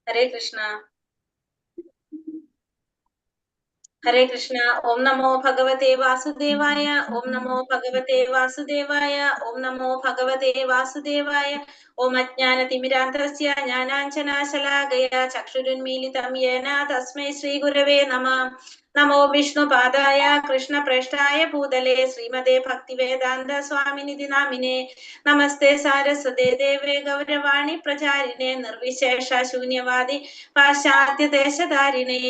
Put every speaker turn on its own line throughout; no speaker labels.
ഹരേ കൃഷ്ണ. ഹരേ കൃഷ്ണ. ഓം നമോ ഭഗവതേ വാസുദേവായ. ഓം നമോ ഭഗവതേ വാസുദേവായ. ഓം നമോ ഭഗവതേ വാസുദേവായ. ഓം അജ്ഞാനതിമിരാന്തസ്യ ജ്ഞാനാഞ്ജനാശലാകയ ചക്ഷുരുന്മീലിതം യേന തസ്മൈ ശ്രീഗുരവേ നമഃ. നമോ വിഷ്ണുപാദായ കൃഷ്ണപ്രേഷ്ഠായ ഭൂതലേ ശ്രീമതേ ഭക്തിവേദാന്ത സ്വാമിനിധി നാമിനെ. നമസ്തേ സാരസ്വതേ ദേവേ ഗൗരവാണി പ്രചാരിണേ നിർവിശേഷ ശൂന്യവാദി പാശ്ചാത്യദേശധാരിണേ.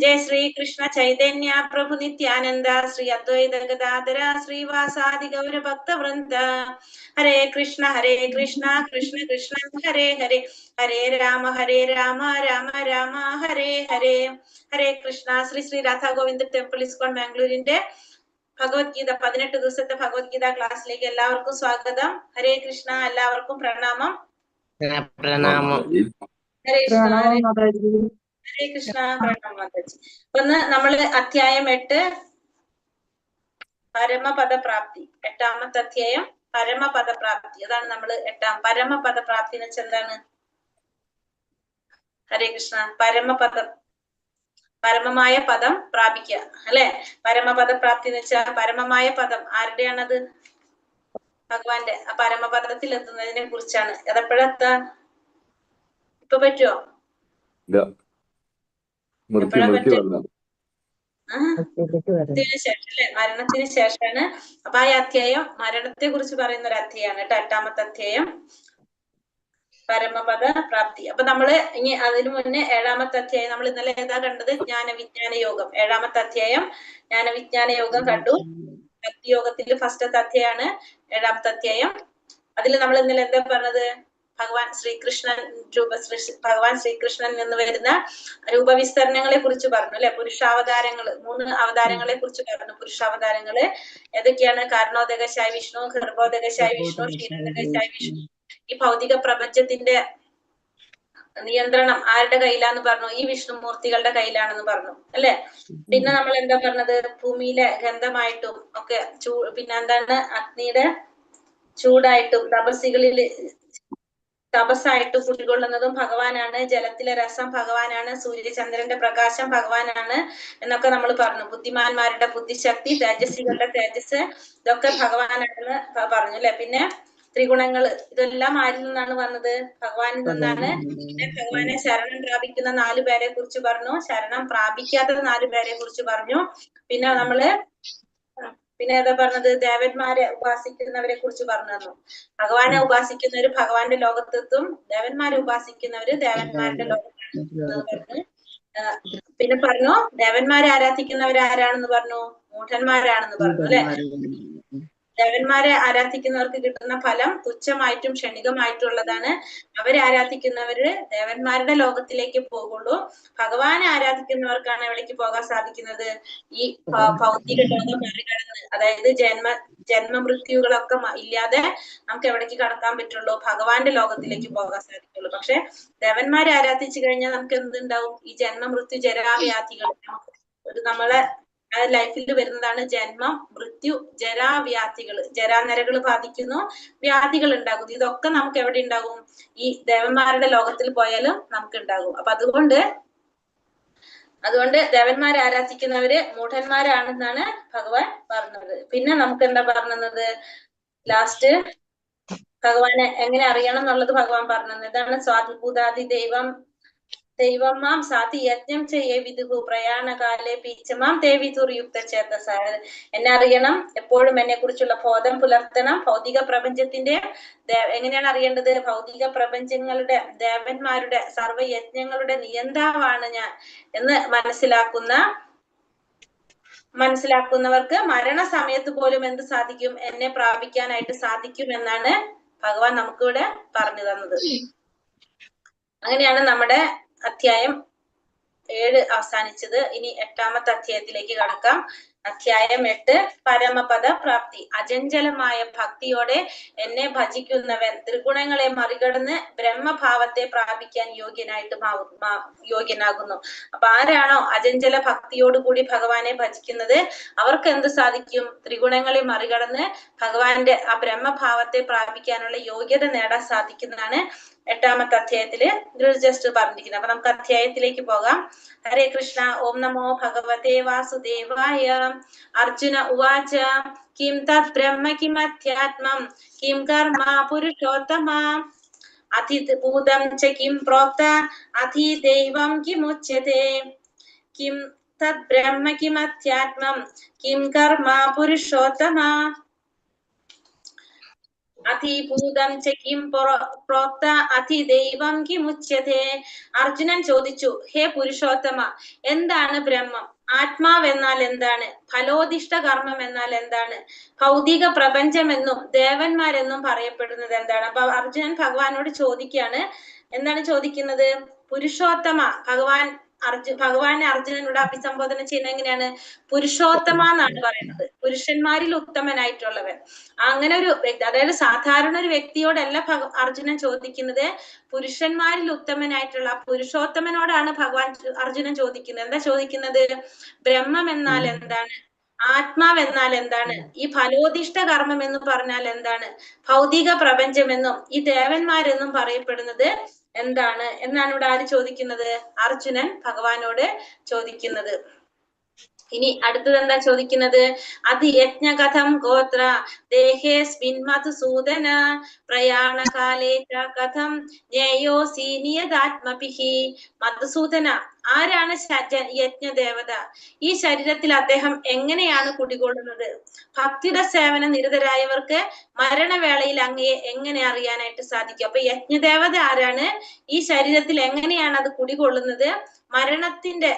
ജയ ശ്രീ കൃഷ്ണ ചൈതന്യ പ്രഭു നിത്യാനന്ദ ശ്രീ അദ്വൈത ഗദാധര ശ്രീവാസാദി ഗൗരഭക്ത വൃന്ദ. ഹരേ കൃഷ്ണ കൃഷ്ണ കൃഷ്ണ ഹരേ ഹരേ. ഹരേ രാമ രാമ രാമ ഹരേ ഹരേ. ഹരേ കൃഷ്ണ. ശ്രീ ശ്രീ രാധാ ഗോവിന്ദ ടെമ്പിൾ ഇസ്കോൺ ബാംഗ്ലൂരിന്റെ ഭഗവത്ഗീത 18 ദിവസത്തെ ഭഗവത്ഗീത ക്ലാസ്സിലേക്ക് എല്ലാവർക്കും സ്വാഗതം. ഹരേ കൃഷ്ണ. എല്ലാവർക്കും പ്രണാമം.
പ്രണാമം.
ഹരേ കൃഷ്ണ. ഹരേ കൃഷ്ണ. പ്രണാമം മാതാജി. ഒന്ന് നമ്മള് അധ്യായം 8 പരമപദപ്രാപ്തി, 8ാമത്തെ അധ്യായം പരമപദപ്രാപ്തി. അതാണ് നമ്മള് പരമപദപ്രാപ്തി എന്ന് വെച്ചാൽ എന്താണ്? ഹരേ കൃഷ്ണ. പരമമായ പദം പ്രാപിക്കുക അല്ലെ? പരമപദപ്രാപ്തി എന്ന് വെച്ചാൽ പരമമായ പദം ആരുടെയാണത്? ഭഗവാന്റെ. ആ പരമപദത്തിൽ എത്തുന്നതിനെ കുറിച്ചാണ്. അതെപ്പോഴെത്താ? ഇപ്പൊ പറ്റുമോ? ശേഷം അല്ലെ? മരണത്തിന് ശേഷമാണ്. അപ്പൊ ആ അധ്യായം മരണത്തെ കുറിച്ച് പറയുന്ന ഒരു അധ്യായമാണ് കേട്ടോ, 8ാമത്തെ അധ്യായം പരമപദ പ്രാപ്തി. അപ്പൊ നമ്മള് ഇനി അതിനു മുന്നേ 7ാമത്തെ അധ്യായം നമ്മൾ ഇന്നലെ ഏതാ കണ്ടത്? ജ്ഞാനവിജ്ഞാന യോഗം. 7ാമത്തെ അധ്യായം ജ്ഞാനവിജ്ഞാന യോഗം കണ്ടു. ഭക്തിയോഗത്തിൽ ഫസ്റ്റത്തെ അധ്യായമാണ് 7ാമത്തെ അധ്യായം. അതിൽ നമ്മൾ ഇന്നലെ എന്താ പറഞ്ഞത്? ഭഗവാൻ ശ്രീകൃഷ്ണൻ നിന്ന് വരുന്ന രൂപവിസ്തരണങ്ങളെ കുറിച്ച് പറഞ്ഞു അല്ലെ? പുരുഷാവതാരങ്ങള്, 3 അവതാരങ്ങളെ കുറിച്ച് പറഞ്ഞു. പുരുഷാവതാരങ്ങള് ഏതൊക്കെയാണ്? കാരണോദകശായ വിഷ്ണു, ഗർഭോദകശായ വിഷ്ണു, ക്ഷീരോദകശായ വിഷ്ണു. ഈ ഭൗതിക പ്രപഞ്ചത്തിന്റെ നിയന്ത്രണം ആരുടെ കയ്യിലാന്ന് പറഞ്ഞു? ഈ വിഷ്ണുമൂർത്തികളുടെ കയ്യിലാണെന്ന് പറഞ്ഞു അല്ലെ? പിന്നെ നമ്മൾ എന്താ പറഞ്ഞത്? ഭൂമിയിലെ ഗന്ധമായിട്ടും ഒക്കെ പിന്നെ എന്താണ്? അഗ്നിയുടെ ചൂടായിട്ടും തപസ്സായിട്ട് കുടികൊള്ളുന്നതും ഭഗവാനാണ്. ജലത്തിലെ രസം ഭഗവാനാണ്. സൂര്യചന്ദ്രന്റെ പ്രകാശം ഭഗവാനാണ് എന്നൊക്കെ നമ്മൾ പറഞ്ഞു. ബുദ്ധിമാന്മാരുടെ ബുദ്ധിശക്തി, തേജസ്സികളുടെ തേജസ്, ഇതൊക്കെ ഭഗവാനാണെന്ന് പറഞ്ഞു അല്ലെ? പിന്നെ ത്രിഗുണങ്ങള്, ഇതെല്ലാം ആരിൽ നിന്നാണ് വന്നത്? ഭഗവാനിൽ നിന്നാണ്. പിന്നെ ഭഗവാനെ ശരണം പ്രാപിക്കുന്ന 4 പേരെ കുറിച്ച് പറഞ്ഞു. ശരണം പ്രാപിക്കാത്ത 4 പേരെ കുറിച്ച് പറഞ്ഞു. പിന്നെ നമ്മള് ഏതാ പറഞ്ഞത്? ദേവന്മാരെ ഉപാസിക്കുന്നവരെ കുറിച്ച് പറഞ്ഞു തന്നു. ഭഗവാനെ ഉപാസിക്കുന്നവര് ഭഗവാന്റെ ലോകത്തെത്തും, ദേവന്മാരെ ഉപാസിക്കുന്നവര് ദേവന്മാരുടെ ലോകത്തെത്തും പറഞ്ഞു. പിന്നെ പറഞ്ഞു ദേവന്മാരെ ആരാധിക്കുന്നവർ ആരാണെന്ന് പറഞ്ഞു? മൂഢന്മാരാണെന്ന് പറഞ്ഞു അല്ലെ? ദേവന്മാരെ ആരാധിക്കുന്നവർക്ക് കിട്ടുന്ന ഫലം തുച്ഛമായിട്ടും ക്ഷണികമായിട്ടുള്ളതാണ്. അവരെ ആരാധിക്കുന്നവര് ദേവന്മാരുടെ ലോകത്തിലേക്ക് പോകുള്ളൂ. ഭഗവാനെ ആരാധിക്കുന്നവർക്കാണ് എവിടേക്ക് പോകാൻ സാധിക്കുന്നത്? ഈ ഭൗതിക ലോകം മറികടന്ന്, അതായത് ജന്മമൃത്യുകളൊക്കെ ഇല്ലാതെ നമുക്ക് എവിടേക്ക് കടക്കാൻ പറ്റുള്ളൂ? ഭഗവാന്റെ ലോകത്തിലേക്ക് പോകാൻ സാധിക്കുള്ളൂ. പക്ഷെ ദേവന്മാരെ ആരാധിച്ചു കഴിഞ്ഞാൽ നമുക്ക് എന്തുണ്ടാവും? ഈ ജന്മമൃത്യു ജരാവ്യാധികൾ നമ്മളെ ലൈഫിൽ വരുന്നതാണ്. ജന്മം, മൃത്യു, ജരാവ്യാധികൾ, ജരാനരകൾ ബാധിക്കുന്നു, വ്യാധികൾ ഉണ്ടാകുന്നു. ഇതൊക്കെ നമുക്ക് എവിടെ ഉണ്ടാകും? ഈ ദേവന്മാരുടെ ലോകത്തിൽ പോയാലും നമുക്ക് ഉണ്ടാകും. അപ്പൊ അതുകൊണ്ട് ദേവന്മാരെ ആരാധിക്കുന്നവര് മൂഢന്മാരാണെന്നാണ് ഭഗവാൻ പറഞ്ഞത്. പിന്നെ നമുക്ക് എന്താ പറഞ്ഞത്? ലാസ്റ്റ് ഭഗവാനെ എങ്ങനെ അറിയണം എന്നുള്ളത് ഭഗവാൻ പറഞ്ഞത്. ഇതാണ് സ്വാതിഭൂതാദി ദൈവമാം സാധി യജ്ഞം ചെയ്യേ വിദുഹു പ്രയാണകാലെ പീച്ചമാം ദേവിതുർയുക്ത ചേതസ. എന്നെ അറിയണം, എപ്പോഴും എന്നെ കുറിച്ചുള്ള ബോധം പുലർത്തണം. ഭൗതിക പ്രപഞ്ചത്തിന്റെ എങ്ങനെയാണ് അറിയേണ്ടത്? ഭൗതിക പ്രപഞ്ചങ്ങളുടെ ദേവന്മാരുടെ സർവയജ്ഞങ്ങളുടെ നിയന്താവാണ് ഞാൻ എന്ന് മനസ്സിലാക്കുന്നവർക്ക് മരണസമയത്ത് പോലും എന്ത് സാധിക്കും? എന്നെ പ്രാപിക്കാനായിട്ട് സാധിക്കും എന്നാണ് ഭഗവാൻ നമുക്കിവിടെ പറഞ്ഞു തന്നത്. അങ്ങനെയാണ് നമ്മുടെ അധ്യായം 7 അവസാനിച്ചത്. ഇനി 8ാമത്തെ അധ്യായത്തിലേക്ക് കടക്കാം. അധ്യായം 8 പരമപദ പ്രാപ്തി. അചഞ്ചലമായ ഭക്തിയോടെ എന്നെ ഭജിക്കുന്നവൻ ത്രിഗുണങ്ങളെ മറികടന്ന് ബ്രഹ്മഭാവത്തെ പ്രാപിക്കാൻ യോഗ്യനാകുന്നു. അപ്പൊ ആരാണോ അചഞ്ചല ഭക്തിയോടുകൂടി ഭഗവാനെ ഭജിക്കുന്നത് അവർക്ക് എന്ത് സാധിക്കും? ത്രിഗുണങ്ങളെ മറികടന്ന് ഭഗവാന്റെ ആ ബ്രഹ്മഭാവത്തെ പ്രാപിക്കാനുള്ള യോഗ്യത നേടാൻ സാധിക്കുന്നതാണ് 8ാമത്തെ അധ്യായത്തില് ജസ്റ്റ് പറഞ്ഞിരിക്കുന്നത്. അപ്പൊ നമുക്ക് അധ്യായത്തിലേക്ക് പോകാം. ഹരേ കൃഷ്ണ. ഓം നമോ ഭഗവതേ വാസുദേവായ. അർജുന ഉവാച കിം തത് ബ്രഹ്മ കിമധ്യാത്മം കിം കർമ്മ പുരുഷോത്തമ അധിഭൂതം ച കിം പ്രോക്ത അധിദൈവം കിമുച്യതേ കിം തത് ബ്രഹ്മ കിമധ്യാത്മം കിം കർമ്മ പുരുഷോത്തമ അധിഭൂതം ച കിം പ്രോക്ത അധിദൈവം കിമുച്യതേ. അർജുനൻ ചോദിച്ചു, ഹേ പുരുഷോത്തമ, എന്താണ് ബ്രഹ്മം? ആത്മാവ് എന്നാൽ എന്താണ്? ഫലോദിഷ്ട കർമ്മം എന്നാൽ എന്താണ്? ഭൗതിക പ്രപഞ്ചമെന്നും ദേവന്മാരെന്നും പറയപ്പെടുന്നത് എന്താണ്? അപ്പൊ അർജുനൻ ഭഗവാനോട് ചോദിക്കുകയാണ്. എന്താണ് ചോദിക്കുന്നത്? പുരുഷോത്തമ. ഭഗവാനെ അർജുനനോട് അഭിസംബോധന ചെയ്യുന്നത് എങ്ങനെയാണ്? പുരുഷോത്തമ എന്നാണ് പറയുന്നത്. പുരുഷന്മാരിൽ ഉത്തമനായിട്ടുള്ളവൻ. അങ്ങനെ ഒരു വ്യക്തി, അതായത് സാധാരണ ഒരു വ്യക്തിയോടല്ല അർജുനൻ ചോദിക്കുന്നത്, പുരുഷന്മാരിൽ ഉത്തമനായിട്ടുള്ള പുരുഷോത്തമനോടാണ് അർജുനൻ ചോദിക്കുന്നത്. എന്താ ചോദിക്കുന്നത്? ബ്രഹ്മം എന്നാൽ എന്താണ്? ആത്മാവ് എന്നാൽ എന്താണ്? ഈ ഫലോദിഷ്ട കർമ്മം എന്ന് പറഞ്ഞാൽ എന്താണ്? ഭൗതിക പ്രപഞ്ചമെന്നും ഈ ദേവന്മാരെന്നും പറയപ്പെടുന്നത് എന്താണ് എന്നാണ് ഇവിടെ ആര് ചോദിക്കുന്നത്? അർജുനൻ ഭഗവാനോട് ചോദിക്കുന്നത്. ഇനി അടുത്തത് എന്താ ചോദിക്കുന്നത്? അധിയജ്ഞകഥം ഗോത്ര ദേഹേസ്മിൻ മധുസൂദന പ്രയാണകാലേ കഥം ജ്ഞേയോസി നിയതാത്മഭിഃ. മധുസൂദന, ആരാണ് യജ്ഞദേവത? ഈ ശരീരത്തിൽ അദ്ദേഹം എങ്ങനെയാണ് കുടികൊള്ളുന്നത്? ഭക്തിയുടെ സേവന നിരതരായവർക്ക് മരണവേളയിൽ അങ്ങയെ എങ്ങനെ അറിയാനായിട്ട് സാധിക്കും? അപ്പൊ യജ്ഞദേവത ആരാണ്? ഈ ശരീരത്തിൽ എങ്ങനെയാണ് അത് കുടികൊള്ളുന്നത്? മരണത്തിന്റെ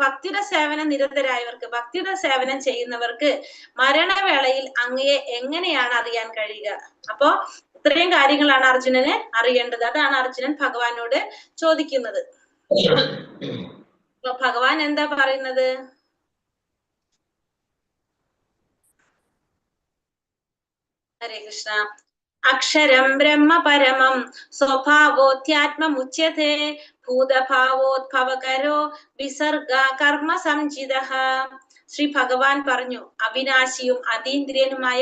ഭക്തിയുടെ സേവന നിരതരായവർക്ക്, ഭക്തിയുടെ സേവനം ചെയ്യുന്നവർക്ക് മരണവേളയിൽ അങ്ങയെ എങ്ങനെയാണ് അറിയാൻ കഴിയുക? അപ്പോ ഇത്രയും കാര്യങ്ങളാണ് അർജുനന് അറിയേണ്ടത്. അതാണ് അർജുനൻ ഭഗവാനോട് ചോദിക്കുന്നത്. അപ്പൊ ഭഗവാൻ എന്താ പറയുന്നത്? ഹരേ കൃഷ്ണ. അക്ഷരം ബ്രഹ്മ പരമം സ്വഭാവോധ്യാത്മമുച്യതേ ഭൂതഭാവോദ്ഭവകരോ വിസർഗ കർമ്മ സംചിതഃ. ശ്രീ ഭഗവാൻ പറഞ്ഞു, അവിനാശിയും അതീന്ദ്രിയനുമായ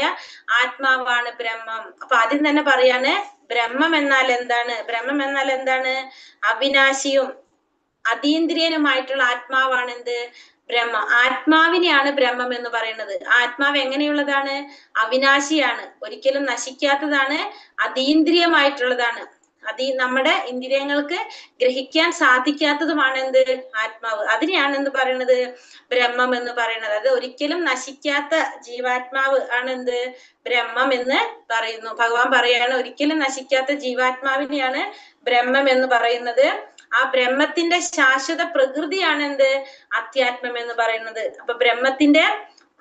ആത്മാവാണ് ബ്രഹ്മം. അപ്പൊ ആദ്യം തന്നെ പറയാണ്, ബ്രഹ്മം എന്നാൽ എന്താണ്? ബ്രഹ്മം എന്നാൽ എന്താണ്? അവിനാശിയും അതീന്ദ്രിയനുമായിട്ടുള്ള ആത്മാവാണ് എന്ത്? ബ്രഹ്മം. ആത്മാവിനെയാണ് ബ്രഹ്മം എന്ന് പറയുന്നത്. ആത്മാവ് എങ്ങനെയുള്ളതാണ്? അവിനാശിയാണ്, ഒരിക്കലും നശിക്കാത്തതാണ്, അതീന്ദ്രിയമായിട്ടുള്ളതാണ്. നമ്മുടെ ഇന്ദ്രിയങ്ങൾക്ക് ഗ്രഹിക്കാൻ സാധിക്കാത്തതുമാണ് എന്ത്? ആത്മാവ്. അതിനെയാണ് എന്ത് പറയുന്നത്? ബ്രഹ്മം എന്ന് പറയുന്നത്. അത് ഒരിക്കലും നശിക്കാത്ത ജീവാത്മാവ് ആണ് എന്ത്? ബ്രഹ്മം എന്ന് പറയുന്നു. ഭഗവാൻ പറയാണ്, ഒരിക്കലും നശിക്കാത്ത ജീവാത്മാവിനെയാണ് ബ്രഹ്മം എന്ന് പറയുന്നത്. ആ ബ്രഹ്മത്തിന്റെ ശാശ്വത പ്രകൃതിയാണ് എന്ത്? അധ്യാത്മം എന്ന് പറയുന്നത്. അപ്പൊ ബ്രഹ്മത്തിന്റെ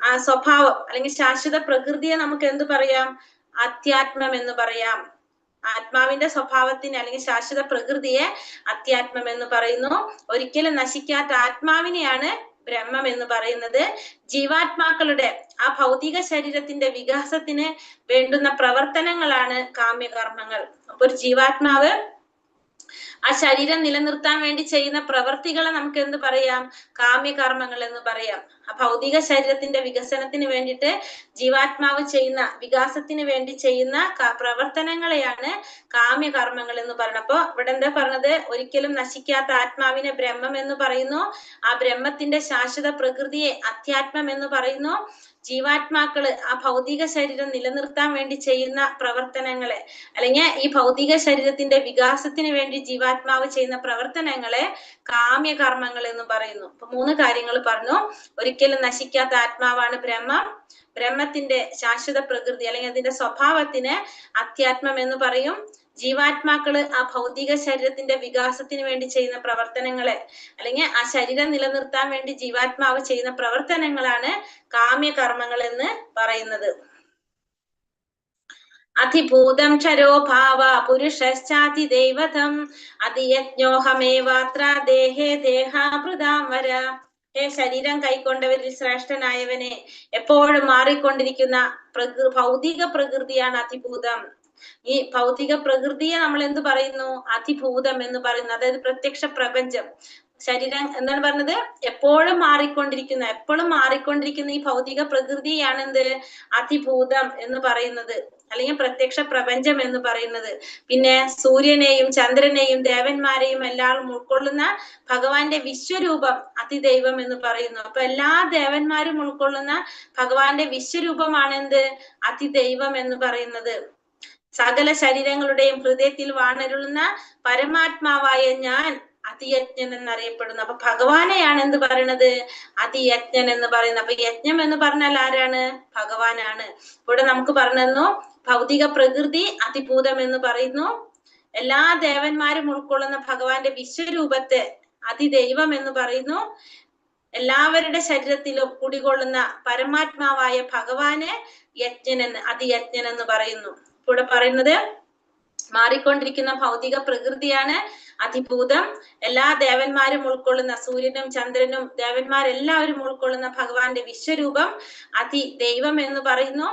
ആ സ്വഭാവം അല്ലെങ്കിൽ ശാശ്വത പ്രകൃതിയെ നമുക്ക് എന്ത് പറയാം? അധ്യാത്മം എന്ന് പറയാം. ആത്മാവിന്റെ സ്വഭാവത്തിന് അല്ലെങ്കിൽ ശാശ്വത പ്രകൃതിയെ അധ്യാത്മം എന്ന് പറയുന്നു. ഒരിക്കലും നശിക്കാത്ത ആത്മാവിനെയാണ് ബ്രഹ്മം എന്ന് പറയുന്നത്. ജീവാത്മാക്കളുടെ ആ ഭൗതിക ശരീരത്തിന്റെ വികാസത്തിന് വേണ്ടുന്ന പ്രവർത്തനങ്ങളാണ് കാമ്യകർമ്മങ്ങൾ. അപ്പൊ ഒരു ജീവാത്മാവ് ആ ശരീരം നിലനിർത്താൻ വേണ്ടി ചെയ്യുന്ന പ്രവർത്തികളെ നമുക്ക് എന്ത് പറയാം? കാമ്യകർമ്മങ്ങൾ എന്ന് പറയാം. ആ ഭൗതിക ശരീരത്തിന്റെ വികസനത്തിന് വേണ്ടിയിട്ട് ജീവാത്മാവ് ചെയ്യുന്ന, വികാസത്തിന് വേണ്ടി ചെയ്യുന്ന പ്രവർത്തനങ്ങളെയാണ് കാമ്യകർമ്മങ്ങൾ എന്ന് പറയുന്നത്. അപ്പൊ ഇവിടെ എന്താ പറഞ്ഞത്? ഒരിക്കലും നശിക്കാത്ത ആത്മാവിനെ ബ്രഹ്മം എന്ന് പറയുന്നു. ആ ബ്രഹ്മത്തിന്റെ ശാശ്വത പ്രകൃതിയെ അധ്യാത്മം എന്ന് പറയുന്നു. ജീവാത്മാക്കള് ആ ഭൗതിക ശരീരം നിലനിർത്താൻ വേണ്ടി ചെയ്യുന്ന പ്രവർത്തനങ്ങളെ, അല്ലെങ്കിൽ ഈ ഭൗതിക ശരീരത്തിന്റെ വികാസത്തിന് വേണ്ടി ജീവാത്മാവ് ചെയ്യുന്ന പ്രവർത്തനങ്ങളെ കാമ്യകർമ്മങ്ങൾ എന്ന് പറയുന്നു. അപ്പൊ 3 കാര്യങ്ങൾ പറഞ്ഞു. ഒരിക്കലും നശിക്കാത്ത ആത്മാവാണ് ബ്രഹ്മം. ബ്രഹ്മത്തിന്റെ ശാശ്വത പ്രകൃതി അല്ലെങ്കിൽ അതിന്റെ സ്വഭാവത്തിന് അധ്യാത്മം എന്ന് പറയും. ജീവാത്മാക്കള് ആ ഭൗതിക ശരീരത്തിന്റെ വികാസത്തിന് വേണ്ടി ചെയ്യുന്ന പ്രവർത്തനങ്ങളെ, അല്ലെങ്കിൽ ആ ശരീരം നിലനിർത്താൻ വേണ്ടി ജീവാത്മാവ് ചെയ്യുന്ന പ്രവർത്തനങ്ങളാണ് കാമ്യകർമ്മങ്ങൾ എന്ന് പറയുന്നത്. അധിഭൂതം ക്ഷരോ ഭാവ പുരുഷശ്ചാതിദൈവതം അതിയജ്ഞോഹമേവാത്ര ദേഹേ ദേഹാഭൃതാം വര. ഹേ ശരീരം കൈക്കൊണ്ടവരിൽ ശ്രേഷ്ഠനായവനെ, എപ്പോഴും മാറിക്കൊണ്ടിരിക്കുന്ന ഭൗതിക പ്രകൃതിയാണ് അധിഭൂതം. ഈ ഭൗതിക പ്രകൃതിയെ നമ്മൾ എന്ത് പറയുന്നു? അധിഭൂതം എന്ന് പറയുന്നു. അതായത് പ്രത്യക്ഷ പ്രപഞ്ചം. ശരീരം എന്താണ് പറഞ്ഞത്? എപ്പോഴും മാറിക്കൊണ്ടിരിക്കുന്ന ഈ ഭൗതിക പ്രകൃതിയാണ് എന്ത്? അതിഭൂതം എന്ന് പറയുന്നത്, അല്ലെങ്കിൽ പ്രത്യക്ഷ പ്രപഞ്ചം എന്ന് പറയുന്നത്. പിന്നെ സൂര്യനെയും ചന്ദ്രനെയും ദേവന്മാരെയും എല്ലാം ഉൾക്കൊള്ളുന്ന ഭഗവാന്റെ വിശ്വരൂപം അതിദൈവം എന്ന് പറയുന്നു. അപ്പൊ എല്ലാ ദേവന്മാരും ഉൾക്കൊള്ളുന്ന ഭഗവാന്റെ വിശ്വരൂപമാണ് എന്ത്? അതിദൈവം എന്ന് പറയുന്നത്. സകല ശരീരങ്ങളുടെയും ഹൃദയത്തിൽ വാണരുളുന്ന പരമാത്മാവായ ഞാൻ അതിയജ്ഞൻ എന്നറിയപ്പെടുന്നു. അപ്പൊ ഭഗവാനെയാണ് എന്ത് പറയണത്? അതിയജ്ഞൻ എന്ന് പറയുന്നത്. അപ്പൊ യജ്ഞം എന്ന് പറഞ്ഞാൽ ആരാണ്? ഭഗവാനാണ്. ഇവിടെ നമുക്ക് പറഞ്ഞു ഭൗതിക പ്രകൃതി അതിഭൂതം എന്ന് പറയുന്നു. എല്ലാ ദേവന്മാരും ഉൾക്കൊള്ളുന്ന ഭഗവാന്റെ വിശ്വരൂപത്തെ അതിദൈവം എന്ന് പറയുന്നു. എല്ലാവരുടെ ശരീരത്തിലും കുടികൊള്ളുന്ന പരമാത്മാവായ ഭഗവാനെ യജ്ഞൻ അതിയജ്ഞൻ എന്ന് പറയുന്നു. ഇവിടെ പറയുന്നത് മാറിക്കൊണ്ടിരിക്കുന്ന ഭൗതിക പ്രകൃതിയാണ് അതിഭൂതം. എല്ലാ ദേവന്മാരും ഉൾക്കൊള്ളുന്ന സൂര്യനും ചന്ദ്രനും ദേവന്മാരെല്ലാവരും ഉൾക്കൊള്ളുന്ന ഭഗവാന്റെ വിശ്വരൂപം അതിദൈവം എന്ന് പറയുന്നു.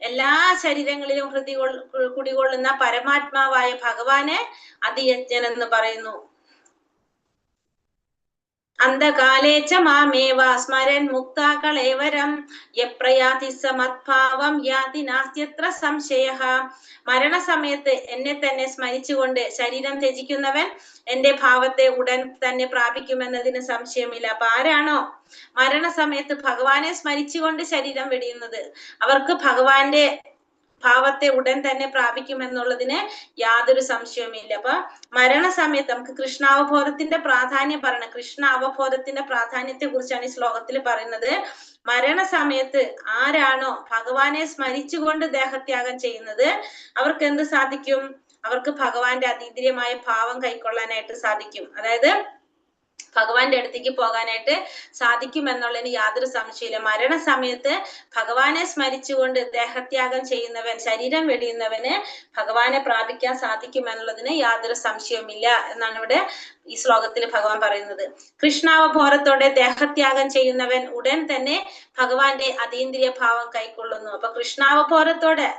എല്ലാ ശരീരങ്ങളിലും കുടികൊള്ളുന്ന പരമാത്മാവായ ഭഗവാനെ അതിയജ്ഞൻ എന്ന് പറയുന്നു. അന്ധകാലേച്ച മാമേവ സ്മരൻ മുക്താകളേവരം യപ്രയാതി സമത്ഭാവം യാതി നാസ്ത്യത്ര സംശയഃ. മരണസമയത്ത് എന്നെ തന്നെ സ്മരിച്ചുകൊണ്ട് ശരീരം ത്യജിക്കുന്നവൻ എന്റെ ഭാവത്തെ ഉടൻ തന്നെ പ്രാപിക്കുമെന്നതിന് സംശയമില്ല. അപ്പൊ ആരാണോ മരണസമയത്ത് ഭഗവാനെ സ്മരിച്ചുകൊണ്ട് ശരീരം വെടിയുന്നത്, അവർക്ക് ഭഗവാന്റെ ഭാവത്തെ ഉടൻ തന്നെ പ്രാപിക്കുമെന്നുള്ളതിന് യാതൊരു സംശയവുമില്ല. അപ്പൊ മരണസമയത്ത് നമുക്ക് കൃഷ്ണാവബോധത്തിന്റെ പ്രാധാന്യം പറയണം. കൃഷ്ണ അവബോധത്തിന്റെ പ്രാധാന്യത്തെ കുറിച്ചാണ് ഈ ശ്ലോകത്തിൽ പറയുന്നത്. മരണസമയത്ത് ആരാണോ ഭഗവാനെ സ്മരിച്ചുകൊണ്ട് ദേഹത്യാഗം ചെയ്യുന്നത്, അവർക്ക് എന്ത് സാധിക്കും? അവർക്ക് ഭഗവാന്റെ അതീന്ദ്രിയമായ ഭാവം കൈക്കൊള്ളാനായിട്ട് സാധിക്കും. അതായത് ഭഗവാന്റെ അടുത്തേക്ക് പോകാനായിട്ട് സാധിക്കും എന്നുള്ളതിന് യാതൊരു സംശയമില്ല. മരണസമയത്ത് ഭഗവാനെ സ്മരിച്ചുകൊണ്ട് ദേഹത്യാഗം ചെയ്യുന്നവൻ, ശരീരം വെടിയുന്നവന് ഭഗവാനെ പ്രാപിക്കാൻ സാധിക്കും എന്നുള്ളതിന് യാതൊരു സംശയവുമില്ല എന്നാണ് ഇവിടെ ഈ ശ്ലോകത്തിൽ ഭഗവാൻ പറയുന്നത്. കൃഷ്ണാവബോധത്തോടെ ദേഹത്യാഗം ചെയ്യുന്നവൻ ഉടൻ തന്നെ ഭഗവാന്റെ അതീന്ദ്രിയ ഭാവം കൈക്കൊള്ളുന്നു. അപ്പൊ കൃഷ്ണാവബോധത്തോടെ